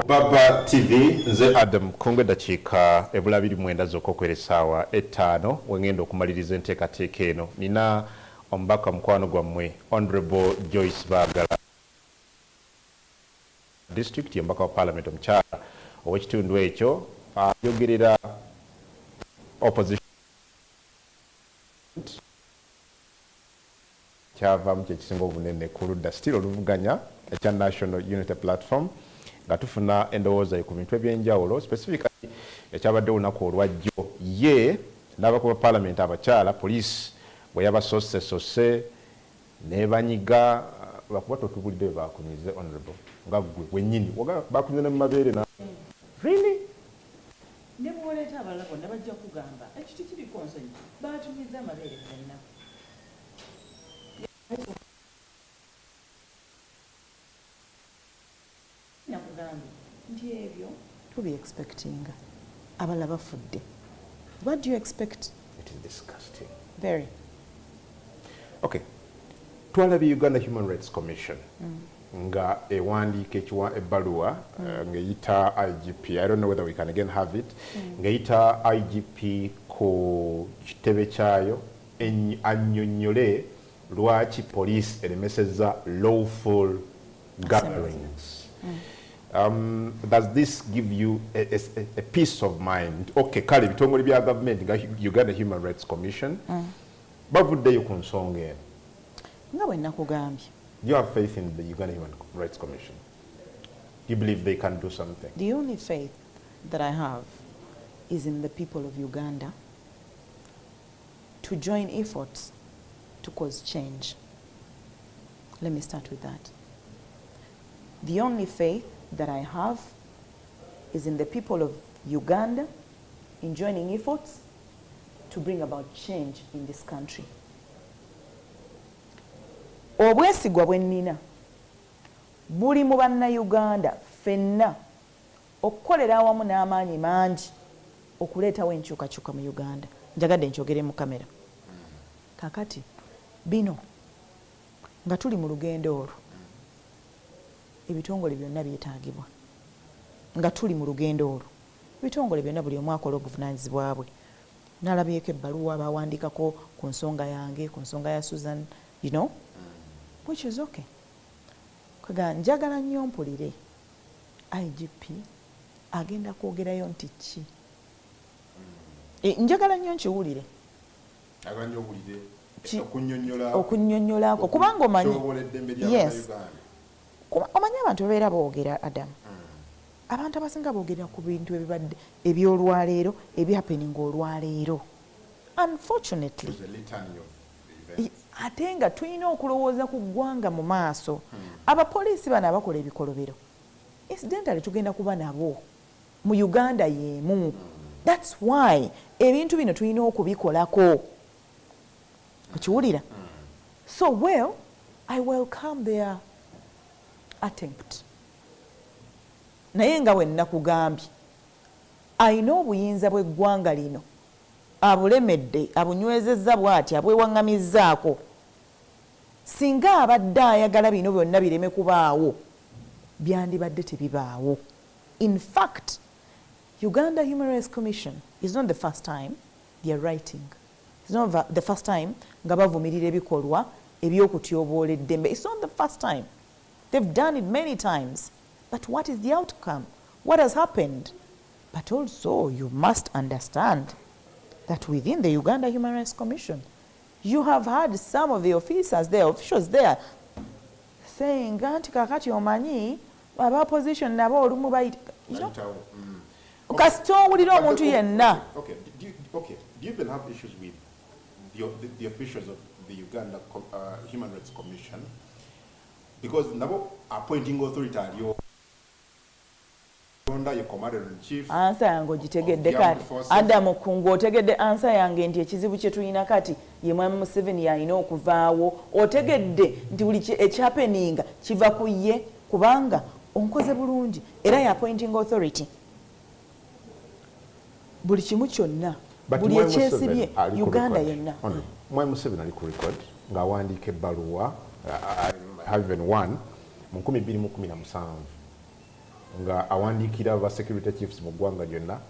Baba TV nze Adam Kungwe dakiika ebula 29 zokka okwera essaawa 5 wengenda okumaliriza enteekateeka eno nina omubaka mukwano gwammwe Honorable Joyce Bagala district yembaka wa parliament omukyala ow'ekitundu ekyo ayogerera opposition kyavaamu kyekisinga obunene ku ludda still oluvuganya ekya National Unity Platform nga tufuna endowooza ku bintu ebyenjawulo specifically ekyabadde olunaku olwajjo ye n'abakuba parliament abakyala police bwe yabasosesose nebanyiga bakuba totubulidde bakunyize honorable nga gwe wennyini bakunyize ne mu mabeere na really ne bw'oleeta abalala bonna bajja kugamba ekiti kiriko nsonyi baatumiza amabeere ffenna. Nakugambye nti ebyo tubi expectinga abalala bafudde. What do you expect? It is disgusting. Very. Okay. Twalabye Uganda Human Rights Commission nga ewandiika ebbaluwa ng'eyita IGP. I don't know whether we can again have it. Ng'eyita IGP ku kitebe kyayo annyonnyole lwaki police eremesezza lawful gatherings. Does this give you a peace of mind? Okay, kale bitongole bya government nga Uganda Human Rights Commission bavuddeyo ku nsonga eno. Nga bwe nakugambye. Do you have faith in the Uganda Human Rights Commission? Do you believe they can do something? The only faith that I have is in the people of Uganda to join efforts to cause change. Let me start with that. The only faith that I have is in the people of Uganda in joining efforts to bring about change in this country. Obwesigwa bwe nnina buli mu bannayuganda ffenna okukolera awamu n'amaanyi mangi okuleetawo enkyukakyuka mu Uganda. Njagadde nkyogere mu kamera. Kakati bino nga tuli mu lugendo olwo ebitongole byonna byetaagibwa. Nga tuli mu lugendo olwo ebitongole byonna buli omu akola obuvunaanyizibwa bwe. Nalabyeko ebbaluwa bawandiikako ku nsonga yange, ku nsonga ya Susan, you know, which is okay. Kaga njagala nnyo mpulire IGP agenda kwogerayo nti ki. Njagala nnyo nkiwulire. Okunnyonnyolako kubanga omanyi abantu babeera boogera Adam. Abantu abasinga boogera ku bintu ebibadde ebyolwaleero ebyapeninga olwaleero. Unfortunately ate nga tulina okulowooza ku ggwanga mu maaso. Abapoliisi bano abakola ebikolobero incidentally tugenda kuba nabo mu Uganda yeemu. That's why ebintu bino tulina okubikolako. Okiwulira? So well, I welcome their attempt. Naye nga bwe nnakugambye alina obuyinza bw'eggwanga lino abulemedde abunywezezza bw'ati abwewaŋŋamizzaako. Singa abadde ayagala bino byonna bireme kubaawo byandibadde tebibaawo. In fact, Uganda Human Rights Commission is not the first time they are writing. It's not the first time nga bavumirira ebikolwa ebyokutyoboola eddembe. It's not the first time. They've done it many times. But what is the outcome? What has happened? But also you must understand that within the Uganda Human Rights Commission, you have had some of the officers there saying, "Ganti kakati omanyi aba opposition nabo olumu bayita." You know? Kasito owulira omuntu yenna. Okay. Do you even have issues with the officials of the Uganda Human Rights Commission? Because nabo appointing authority aliyo ye commander-in-chief. Ansa yange ogitegedde kati. Adam Kungu otegedde ansa yange nti ekizibu kye tulina kati ye Mwami Museveni yalina okuvaawo. Otegedde nti buli ekyapeninga kiva ku ye kubanga onkoze bulungi era ya appointing authority. Buli kimu kyonna buli ekyesibye Uganda yenna. Mwami Museveni ali ku record ng'awandiika ebbaluwa have even one mu 2017 nga awandiikira aba security chiefs mu ggwanga lyonna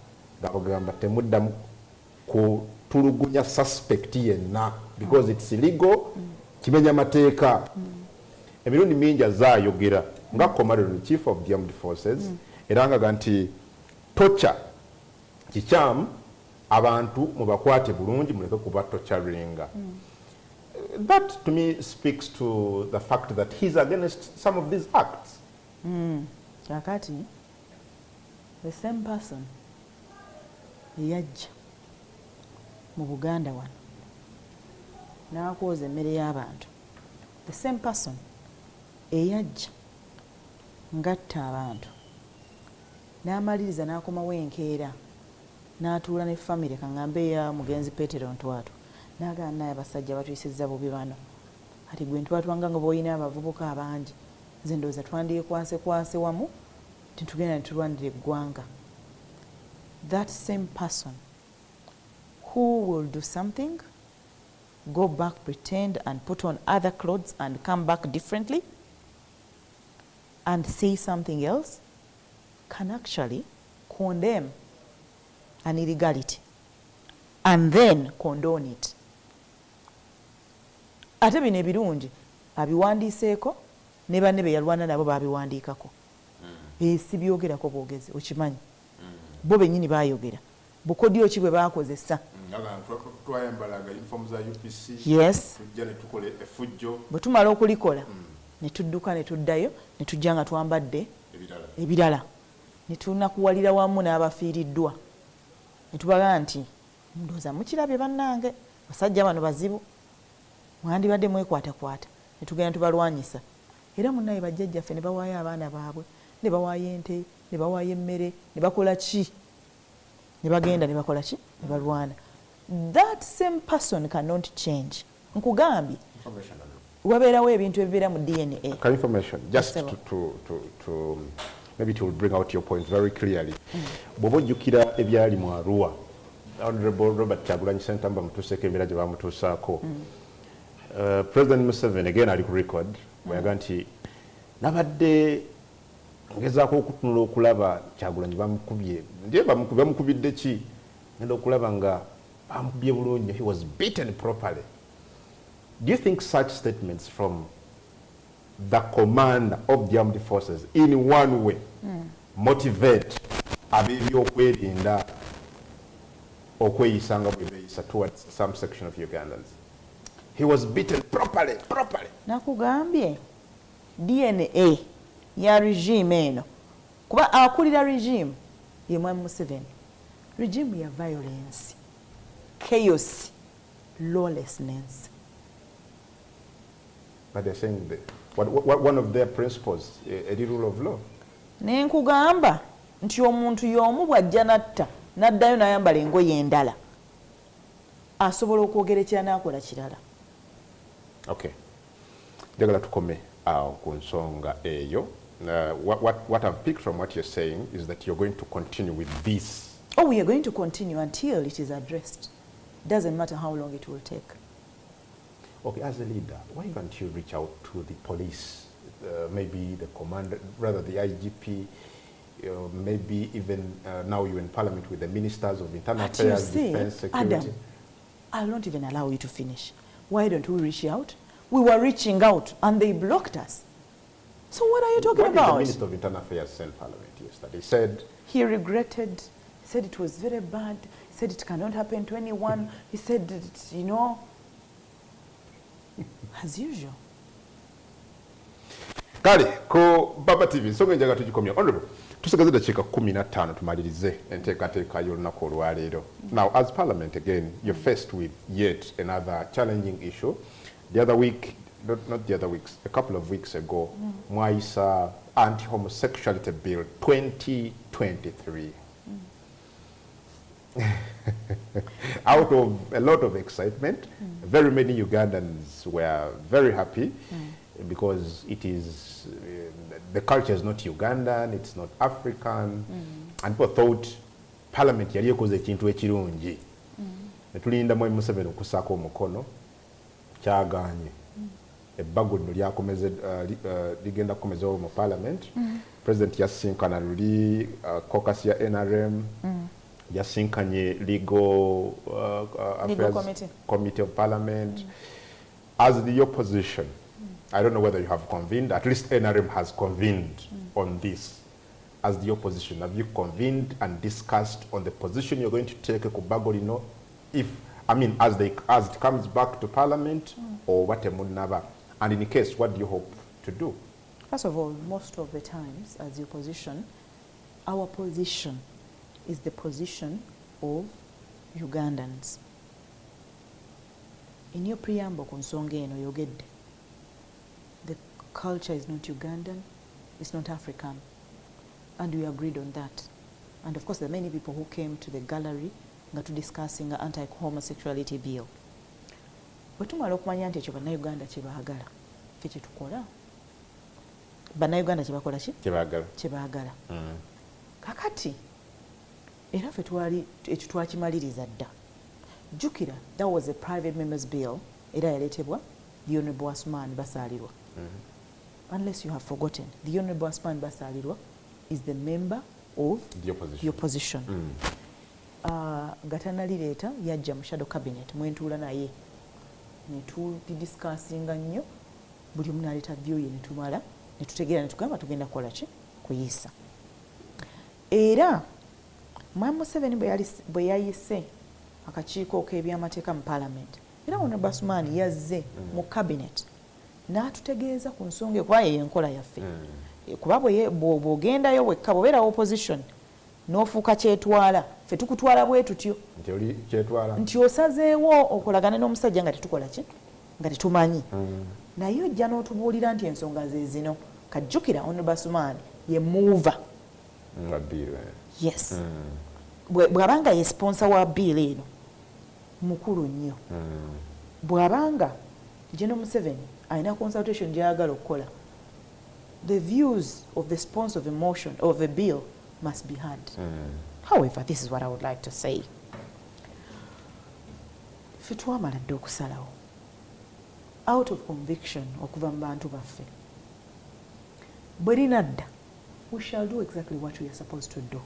ng'abagamba temuddamu kutulugunya suspect yenna because it's illegal, kimenya mateeka. Emirundi mingi azaayogera nga commander-in-chief of the armed forces era nga nti torture kikyamu, abantu mubakwate bulungi muleke kuba torturinga. That to me speaks to the fact that he's against some of these acts. Kakati, the same person yajja mu Buganda wano n'akwoza emmere y'abantu. The same person eyajja ngatta abantu n'amaliriza n'akomawo enkeera n'atuula ne famire kaŋŋambe ya mugenzi Petero Ntwatu n'agamba naye abasajja batuyisizza bubi bano ati gwe ntwatwanga nga bw'olina abavubuka abangi nze ndowooza twandyekwase wamu titugenda ne tulwanira eggwanga. That same person who will do something, go back, pretend and put on other clothes and come back differently and say something else can actually condemn an illegality and then condone it. Ate bino ebirungi abiwandiiseeko ne banne be yalwana nabo baabiwandiikako. Si byogerako bwogezi okimanyi. Bo bennyini baayogera. Bukodyo ki bwe baakozesa. Twayambalaga uniform za UPC. Yes. Tujja ne tukole effujjo. Bwe tumala okulikola ne tudduka ne tuddayo ne tujja nga twambadde ebirala. Ne tunakuwalira wamu n'abafiiriddwa. ne tubaga nti ndowooza mukirabye bannange basajja bano bazibu mwandibadde mwekwatakwata ne tugenda tubalwanyisa era munnaye bajjajjaffe ne bawaayo abaana baabwe ne bawaayo ente ne bawaayo emmere ne bakola ki ne bagenda ne bakola ki ne balwana. That same person cannot change. Nkugambye wabeerawo ebintu ebibeera mu DNA. Information just to maybe to bring out your point very clearly. Bw'oba ojjukira ebyali mu Arua, Honorable Robert Kyagulanyi Ssentamu bamutuuseeko embeera gye bamutuusaako. President Museveni again ali ku record bweyaga nti nabadde ngezaako okutunula okulaba Kyagulanyi bamukubye ndiye bamukubidde ki ngenda okulaba nga bamukubye bulungi. He was beaten properly. Do you think such statements from the commander of the armed forces in one way motivate ab'ebyokwerinda okweyisa nga bwe beeyisa towards some section of Ugandans? He was beaten properly. Nakugambye DNA ya regime eno kuba akulira regime ye Mwami Museveni. Regime ya violence, chaos, lawlessness. But they're saying that one of their principles, a rule of law. Nenkugamba nti omuntu y'omu bw'ajja natta n'addayo n'ayambala engoye endala asobola okwogerekera n'akola kirala. Okay. Njagala tukome ku nsonga eyo. What I've picked from what you're saying is that you're going to continue with this. Oh, we are going to continue until it is addressed. Doesn't matter how long it will take. Okay, as a leader, why can't you reach out to the police, maybe the commander, rather the IGP, maybe even now you're in parliament with the ministers of internal affairs, defense, security? Adam, I'll not even allow you to finish. Why don't we reach out? We were reaching out and they blocked us. So what are you talking about? The Minister of Internal Affairs sent Parliament yesterday. He said he regretted, said it was very bad, he said it cannot happen to anyone. He said, you know, as usual. Kale, ko Baba TV, nsonga enjaga tugikomya. Honorable, tusigaze dakiika 15 tumalirize enteekateeka y'olunaku olwaleero. Now, as Parliament again, you're faced with yet another challenging issue. The other week, not the other weeks, a couple of weeks ago, Mwaisa Anti-Homosexuality Bill 2023. Out of a lot of excitement, very many Ugandans were very happy because it is, the culture is not Ugandan, it's not African, and people thought Parliament yali ekoze ekintu ekirungi. Netulinda Mwami Museveni okusaako omukono, kyagaanye. Ebbago lino lyakomeze ligenda kukomezawo mu Parliament. President yasinkana luli caucus ya NRM. Yasinkanye legal affairs committee of Parliament. As the opposition, I don't know whether you have convened, at least NRM has convened on this. As the opposition, have you convened and discussed on the position you're going to take ku lino, if, I mean, as it comes back to Parliament, or what emunaba? And in case, what do you hope to do? First of all, most of the times, as the opposition, our position is the position of Ugandans. In your preamble, Konsonge eno yogedde, the culture is not Ugandan, it's not African, and we agreed on that. And of course, there are many people who came to the gallery to discussing the anti-homosexuality bill. Bwe tumala okumanya nti ekyo bannayuganda kye baagala, ffe kye tukola. Bannayuganda kye bakola ki? Kye baagala. Kakati, era ffe ekyo twakimaliriza dda. Jjukira, that was a private member's bill, era yaleetebwa the Honorable Asman Basalirwa. Unless you have forgotten, the Honorable Asman Basalirwa is the member of the opposition. Gatanalireeta yajja mu shadow cabinet, mwentuula naye. Ne tudiscussinga nnyo, buli omu n'aleeta view ye ne tumala, ne tutegeera ne tugamba tugenda kukola ki? Kuyisa. Era Mwami Museveni bwe yayise akakiiko k'ebyamateeka mu Parliament, era Honorable Asman yazze mu cabinet n'atutegeeza ku nsonga kuba ye enkola yaffe. Kuba bw'ogendayo wekka bw'obeera opposition, n'ofuuka kyetwala ffe tukutwala bwe tutyo nti oli kyetwala nti osazeewo okolagane n'omusajja nga tetukola ki nga tetumanyi naye ojja n'otubuulira nti ensonga ze zino kajjukira Honorable Sumaani ye mover nga bill yes bw'abanga ye sponsor wa bill eno mukulu nnyo bw'abanga General Museveni alina consultation gy'ayagala okukola the views of the sponsor of a motion of a bill must be heard. However, this is what I would like to say. Ffe twamala dde okusalawo out of conviction okuva mu bantu baffe bwe linadda we shall do exactly what we are supposed to do.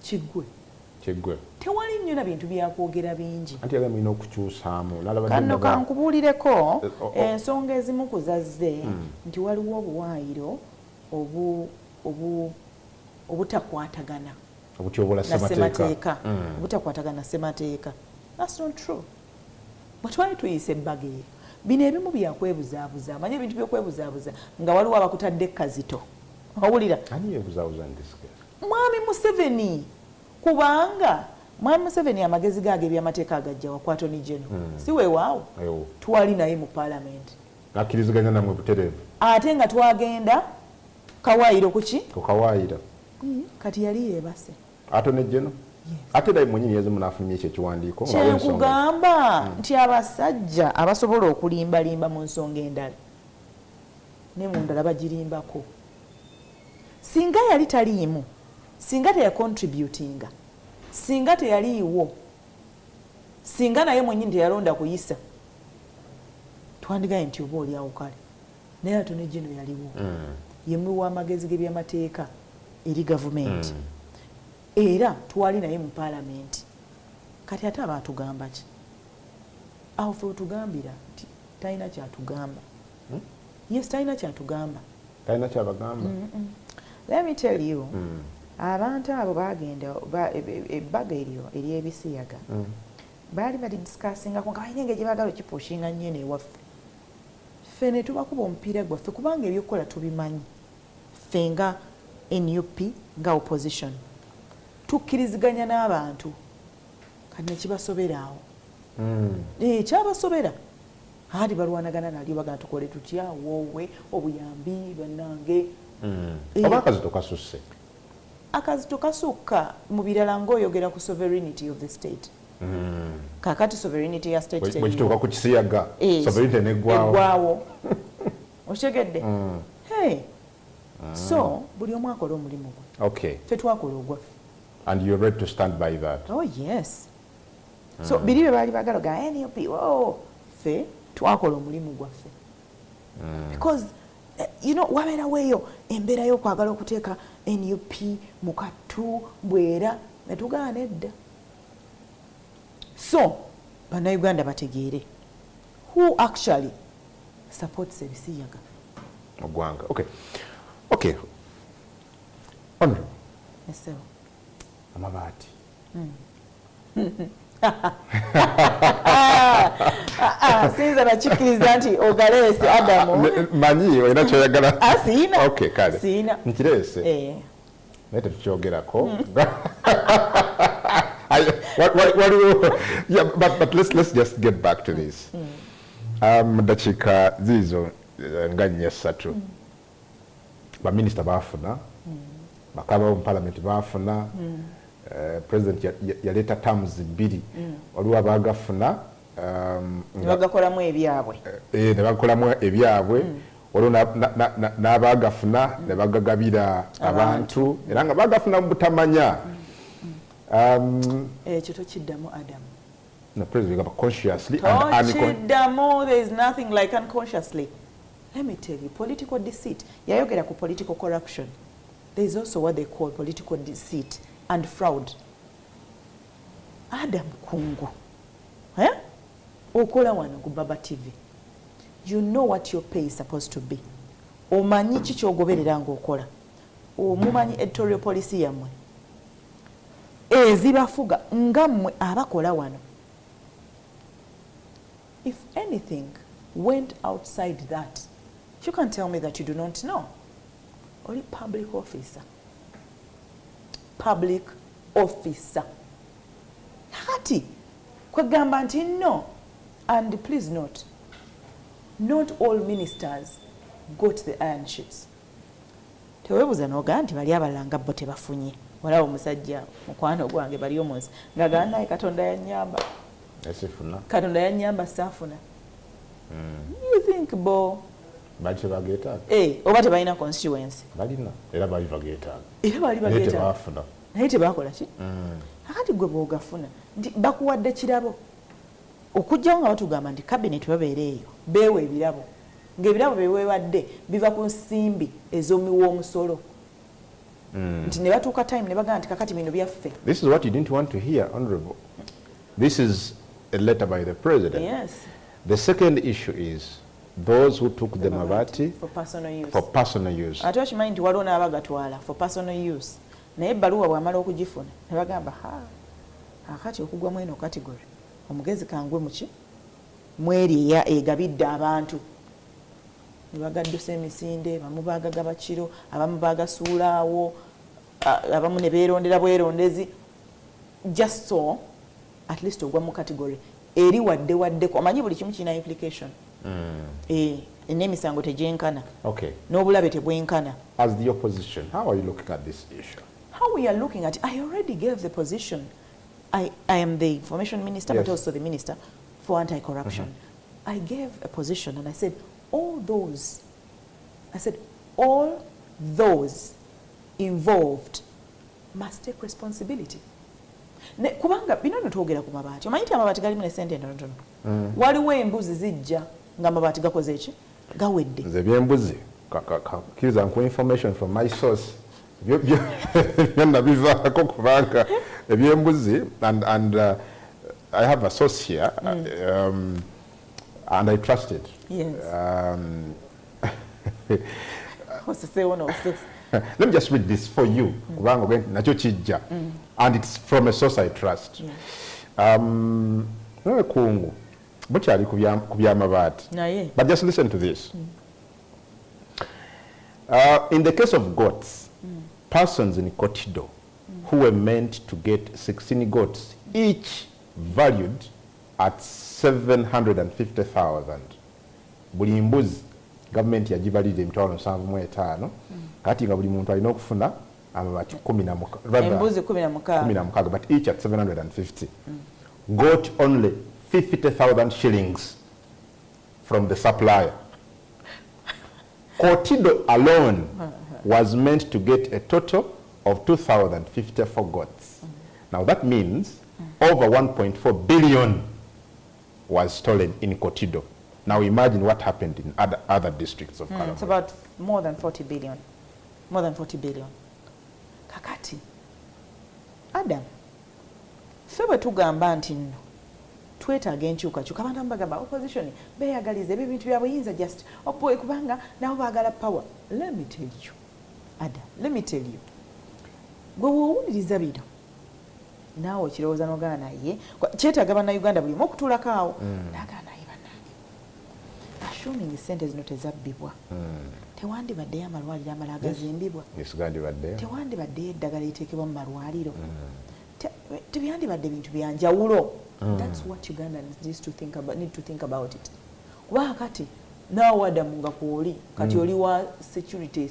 Kiggwe tewali nnyo na bintu byakwogera bingi anti yagala mulina okukyusaamu kano kankubuulireko ensonga ezimu kuzazze nti waliwo obuwaayiro obutakwatagana ssemateeka obutakwatagana ssemateeka. That's not true. Bwe twali tuyise ebbaga eyo bino ebimu byakwebuzaabuza amanye ebintu byokwebuzaabuza nga waliwo abakutadde kazito owulira Mwami Museveni kubanga Mwami Museveni amagezi gaage ebyamateeka agajja wa Attorney General si weewaawo twali naye mu Parliament akkiriziganya namwe butereevu ate nga twagenda kawaayiro kuki kukawaayira kati yali yeebase Attorney General ate dai mwennyini yazimu n'afulumya ekyo ekiwandiiko kyekugamba nti abasajja abasobola okulimbalimba mu nsonga endala ne mu ndala bagirimbako singa yali taliimu singa teyacontributinga singa teyaliiwo singa naye mwennyini teyalonda kuyisa twandigaye nti oba oliawo kale naye Attorney General yaliwo yemu w'amagezi g'ebyamateeka eri gavumenti era twali naye mu Parliament kati ate abaatugamba ki awo fe otugambira nti talina kyatugamba yes talina kyatugamba talina kyabagamba let me tell you abantu abo bagenda ebbaga eryo ery'ebisiyaga baali bali discussingako nga balina engeri gye baagala okipushinga nnyo ewaffe ffe ne tubakuba omupiira gwaffe kubanga ebyokukola tubimanyi ffe nga NUP nga opposition tukkiriziganya n'abantu kati nekibasobera awo kyabasobera ati balwanagana nali bagana tukole tutya woowe obuyambi bannange oba akazito kasusse akazito kasukka mu birala ng'oyogera ku sovereignty of the state kakati sovereignty ya state bwe kituuka ku kisiyaga sovereignty neggwawo okitegedde so buli omu akola omulimu gwe ffe twakola ogwaffe and you're ready to stand by that. Oh yes. So biri bye baali bagala ga NUP ffe twakola omulimu gwaffe because you know wabeerawo eyo embeera y'okwagala okuteeka NUP mu kattu bwera ne tugaana edda. So bannayuganda bategeere who actually supports ebisiyaga ogwanga. Okay Honorable. Yes sir. Amabaati sinza nakikkiriza nti ogaleese Adamu manyi olina kyoyagala siina okay kale siina nkireese naye tetukyogerako but let's just get back to this dakiika ziizo nga 4-3 baminisita baafuna bakaba mu Parliament baafuna president yaleeta terms 2 waliwo abagafuna nebagakolamu ebyabwe nebagakolamu ebyabwe waliwo n'abagafuna ne bagagabira abantu era nga bagafuna mu butamanya ekyo tokiddamu Adamu. No, president gaba consciously tokiddamu. There is nothing like unconsciously. Let me tell you, political deceit, yayogera ku political corruption. There is also what they call political deceit and fraud. Adam Kungu, okola wano ku Baba TV. You know what your pay is supposed to be. Omanyi ki kyogoberera ng'okola. Omumanyi editorial policy yammwe. Ezibafuga nga mmwe abakola wano. If anything went outside that, you can tell me that you do not know. Only public officer. public officer. Kati kwegamba nti no, and please note, not all ministers got the iron sheets. Tewebuuza n'ogaa nti bali abalala nga bo tebafunye. Walawo omusajja mukwano gwange bali omunsi ng'agaa naye Katonda yannyamba. Katonda yannyamba saafuna. You think bo bali tebageetaaga? Oba tebalina constituency? Balina era bali bageetaaga. Era bali bageetaaga. Tebaafuna. Naye tebaakola ki? Akati gwe bw'ogafuna nti bakuwadde kirabo okujjawo nga batugamba nti cabinet babeera eyo beewa ebirabo ng'ebirabo beweewadde biva ku nsimbi ez'omiwa omusolo nti ne batuuka time ne bagamba nti kakati bino byaffe. This is what you didn't want to hear, Honourable. This is a letter by the President. Yes. The second issue is those who took the mabati for personal use. For personal use. Ate okimanyi nti waliwo n'abagatwala for personal use. Naye ebbaluwa bw'amala okugifuna ne bagamba akati okugwa mu eno category omugezi kangwe muki mweri egabidde abantu ne bagaddusa emisinde bamu baagagaba kiro abamu baagasuulaawo abamu ne beerondera bwerondezi just so at least ogwa mu category eri waddeko omanyi buli kimu kirina implication n'emisango tegyenkana n'obulabe tebwenkana. As the opposition, how are you looking at this issue? How we are looking at it, I already gave the position. I am the information minister, yes, but also the minister for anti-corruption. I gave a position and I said, all those involved must take responsibility. Kubanga bino twogera ku mabaati. Omanyi nti amabaati galimu ne ssente entonotono. Waliwo embuzi zijja nga amabaati gakoze eki? Gawedde. Nze byembuzi kiza nku information from my source. Byonna bivaako kubanga ebyembuzi and I have a source here and I trust it. Yes. Let me just read this for you. Kubanga nakyo kijja and it's from a source I trust. Nawe kungu bukyali ku byamabaati. But just listen to this. In the case of goats, persons in Kotido who were meant to get 16 goats, each valued at 750,000. Buli mbuzi government yagibalira emitwalo 75 kati nga buli muntu alina okufuna amabaati 16 but each at 750 got only 50,000 shillings from the supplier. Kotido alone was meant to get a total of 2,054 goats. Now that means over 1.4 billion was stolen in Kotido. Now imagine what happened in other districts of Kalabari. It's about more than 40 billion. More than 40 billion. Kakati. Adam. Febe tugamba nti nno. Twetaaga enkyukakyuka abantu bagamba opposition beeyagaliza ebyo ebintu byabuyinza just kubanga nabo baagala power. Let me tell you, Ada, let me tell you, gwe woowuliriza bino naawe okirowooza n'ogaana naye kyetaaga bannayuganda buli omu okutuulako awo n'agaana naye bannange assuming sente zino tezabbibwa tewandibaddeyo amalwaliro amala agazimbibwa, tewandibaddeyo eddagala liteekebwa mu malwaliro, tebyandibadde bintu byanjawulo. That's what Ugandans need to think about it. Kuba kati naawe Adamu nga kwoli kati oli wa security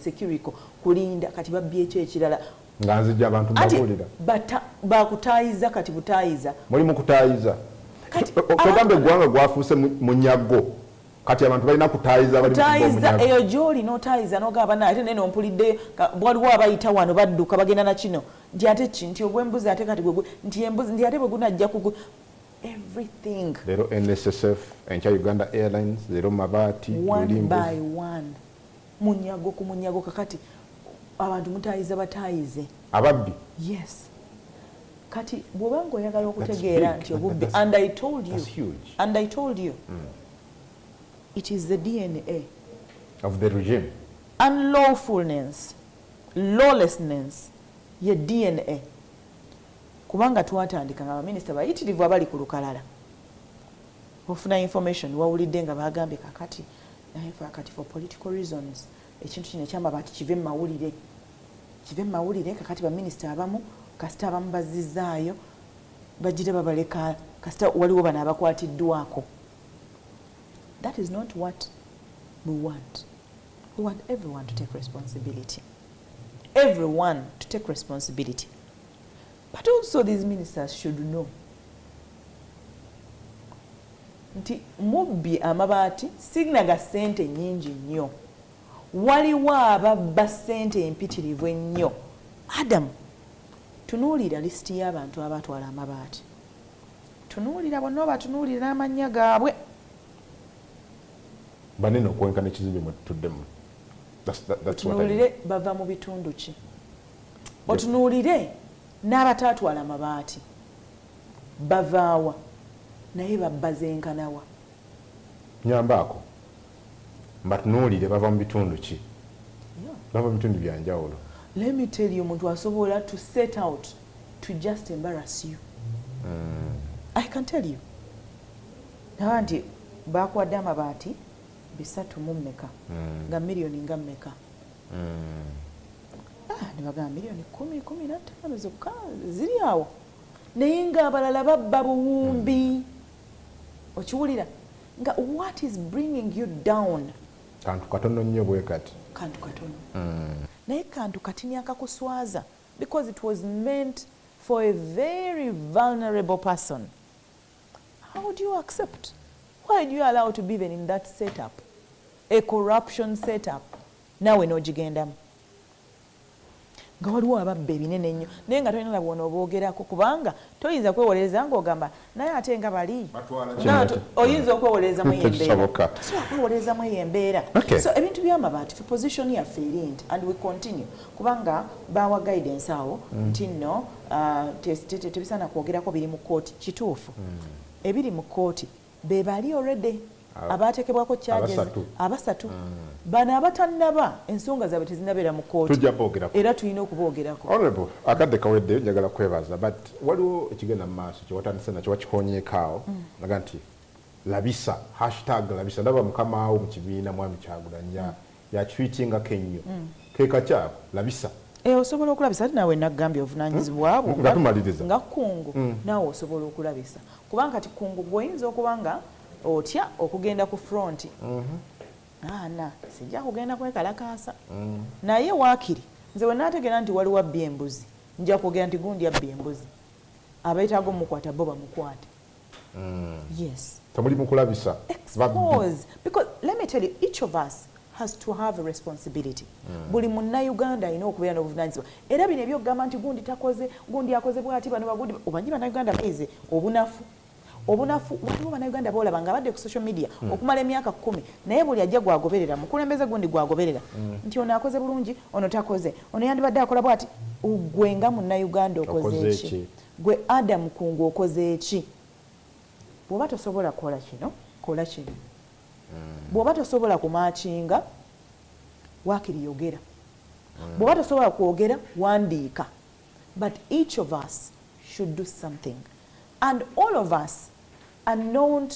kulinda kati babbye ekyo ekirala nga nzijja abantu mbabulira bakutaayiza kati butaayiza muli mu kutaayiza togambe eggwanga gwafuuse munyago kati abantu balina kutaayiza eyo gy'oli n'otaayiza n'ogamba naye ate nene ompulidde waliwo abayita wano badduka bagenda na kino nti ate ki nti ogw'embuzi ate kati nti embuzi nti ate bwe gunajja kugu everything. Leero NSSF, Encha Uganda Airlines, leero mabaati, one by one. Munyago ku munyago kakati abantu mutaayiza bataayize. Ababbi. Yes. Kati bw'obanga oyagala okutegeera nti obubbi and I told you. That's huge. And I told you. It is the DNA of the regime. Unlawfulness, lawlessness, ye DNA. Kubanga twatandika nga abaminisita bayitirivu abali ku lukalala ofuna information wawulidde nga bagambye kakati naye kakati for political reasons ekintu kino ekyamabaati kive mu mawulire kive mu mawulire kakati baminisita abamu kasita abamu bazizaayo bagire babaleka kasita waliwo bano abakwatiddwako. That is not what we want. We want everyone to take responsibility. Everyone to take responsibility. But also these ministers should know nti mubbi amabaati signaga ssente nnyingi nnyo, waliwo ababba ssente empitirivu ennyo. Adam, tunuulira lisiti y'abantu abatwala amabaati, tunuulira bonna oba tunuulira n'amannya gaabwe. banene okwenkana ekizimbe mwe tutuddemu. Otunuulire bava mu bitundu ki, otunuulire n'abatatwala amabaati bavaawa naye babbazenkanawa. Nyambaako mbatunuulire bava mu bitundu ki, bava mu bitundu bya njawulo. Let me tell you, omuntu asobola to set out to just embarrass you. I can tell you. Nawa nti bakwadde amabaati 3 nga miliyoni nga mmeka. Ne bagamba miliyoni 10-15 zokka ziri awo, naye ng'abalala babba buwumbi. Okiwulira nga what is bringing you down? Kantu katono nnyo bwe kati. Kantu katono. Naye kantu katini akakuswaza because it was meant for a very vulnerable person. How would you accept? Why do you allow to be even in that setup? A corruption setup. Nawe n'ogigendamu. Nga waliwo ababba ebinene ennyo naye nga tolina labwona oboogerako kubanga toyinza kwewolereza ng'ogamba naye ate nga bali oyinza okwewolerezamu ey'embeera, tosobola kwewolerezamu ey'embeera. So ebintu by'amabaati fe position yaffe erindi and we continue kubanga bawa guidance awo nti nno tebisaana kwogerako biri mu kooti. Kituufu ebiri mu kooti be bali already abateekebwako charges abasatu. Bano abatannaba ensonga zaabwe tezinnabeera mu kooti era tulina okuboogerako. Honorable, akadde kawedde njagala kwebaza but waliwo ekigenda mu maaso kyewatandise nakyo wakikonyeekaawo naga nti labisa #labisa ndaba mukama wo mu kibiina mwami Kyagulanyi yakitwinga ennyo kekakyako labisa. Osobola okulabisa ate naawe naggambye obuvunaanyizibwa bwo nga tumaliriza nga kkungu naawe osobola okulabisa kubanga kati kkungu gw'oyinza okubanga otya okugenda ku front. Sijja kugenda kwekalakaasa naye waakiri nze wenaategeera nti waliwo abbi embuzi nja kwogera nti gundi abbi embuzi abeetaaga omukwata bo bamukwate. Yes, temuli mu kulabisa expose because let me tell you each of us has to have a responsibility. Buli munnayuganda alina okubeera n'obuvunaanyizibwa era bino ebyokugamba nti gundi takoze gundi akoze bwati bano bagundi obanyi bannayuganda baize obunafu waliwo bannayuganda boolaba nga badde ku social media okumala emyaka 10 naye buli ajja gwagoberera mukulembeze gundi gwagoberera nti ono akoze bulungi ono takoze ono yandibadde akola bwati. Gwe nga munnayuganda okoze eki? Gwe Adam Kungu okoze eki? Bw'oba tosobola kukola kino kola kino. Bw'oba tosobola kumaakinga waakiri yogera. Bw'oba tosobola kwogera wandiika. But each of us should do something and all of us are not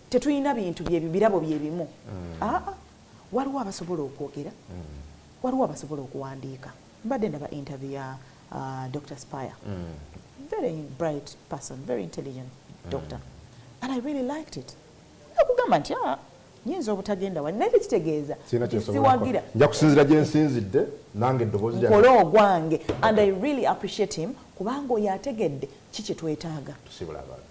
tetulina bintu birabo byebimu. Waliwo abasobola okwogera, waliwo abasobola okuwandiika. Mbadde ndaba interview ya Dr. Spire. Very bright person, very intelligent doctor. And I really liked it. Nakugamba nti nyinza obutagenda wali naye kitegeeza siwagira nja kusinzira gye nsinzidde nange eddoboozi lyange nkola ogwange and I really appreciate him kubanga oyo ategedde ki kye twetaaga. tusibula abantu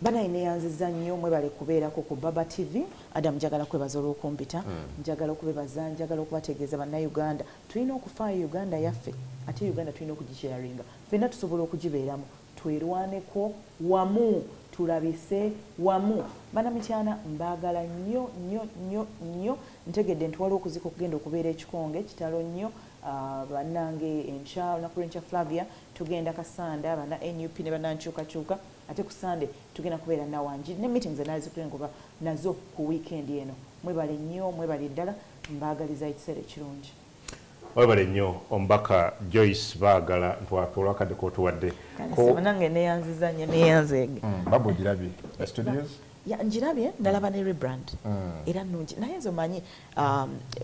bana neyanziza nnyo mwebale kubeerako ku Baba TV. Adam, njagala kwebaza olw'okumpita, njagala okubebaza, njagala okubategeeza bannayuganda tulina okufaayo Uganda yaffe ate Uganda tulina okugikyaringa ffenna tusobola okugibeeramu twerwaneko wamu tulabise wamu. Bannamityana mbaagala nnyo nnyo nnyo nnyo. Ntegedde nti waliwo okuzika okugenda okubeera ekikonge kitalo nnyo. Bannange enkya olunaku lw'enkya Flavia tugenda Kasanda banna NUP ne bannankyukakyuka ate ku Sunday tugenda kubeera Nawangi ne meetings enazikulengoba nazo ku weekend eno. Mwebale nnyo mwebale ddala mbaagaliza ekiseera ekirungi. Webale nnyo omubaka Joyce Bagala olwakadde k'otuwadde nange neyanziza nnyo neyanzeege babu girabye studios ya njirabye ndalaba ne rebrand era nnungi naye nze omanyi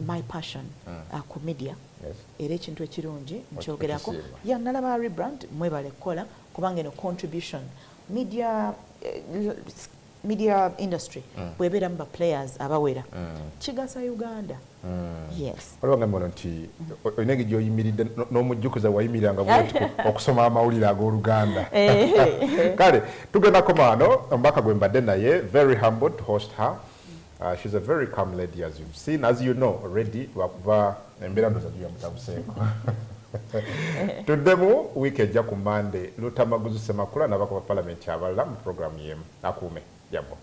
my passion ku media era ekintu ekirungi nkyogerako ya nalaba rebrand mwebale kukola kubanga eno contribution media industry bwebeeramu ba players abawera kigasa Uganda. Yes. Olwanga mwono nti oyinenge gyoyimiridde n'omujjukuza wayimiranga bwetyo okusoma amawulire ag'Oluganda. Kale tugendako maano omubaka gwe mbadde naye, very humble to host her. She's a very calm lady as you've seen, as you know already, lwakuba embeera ndoza tuyamutabuseeko. Tuddemu wiiki ejja ku Monday Lutamaguzi Semakula n'abaka ba Parliament abalala mu programu y'emu. Akuume. Yabo.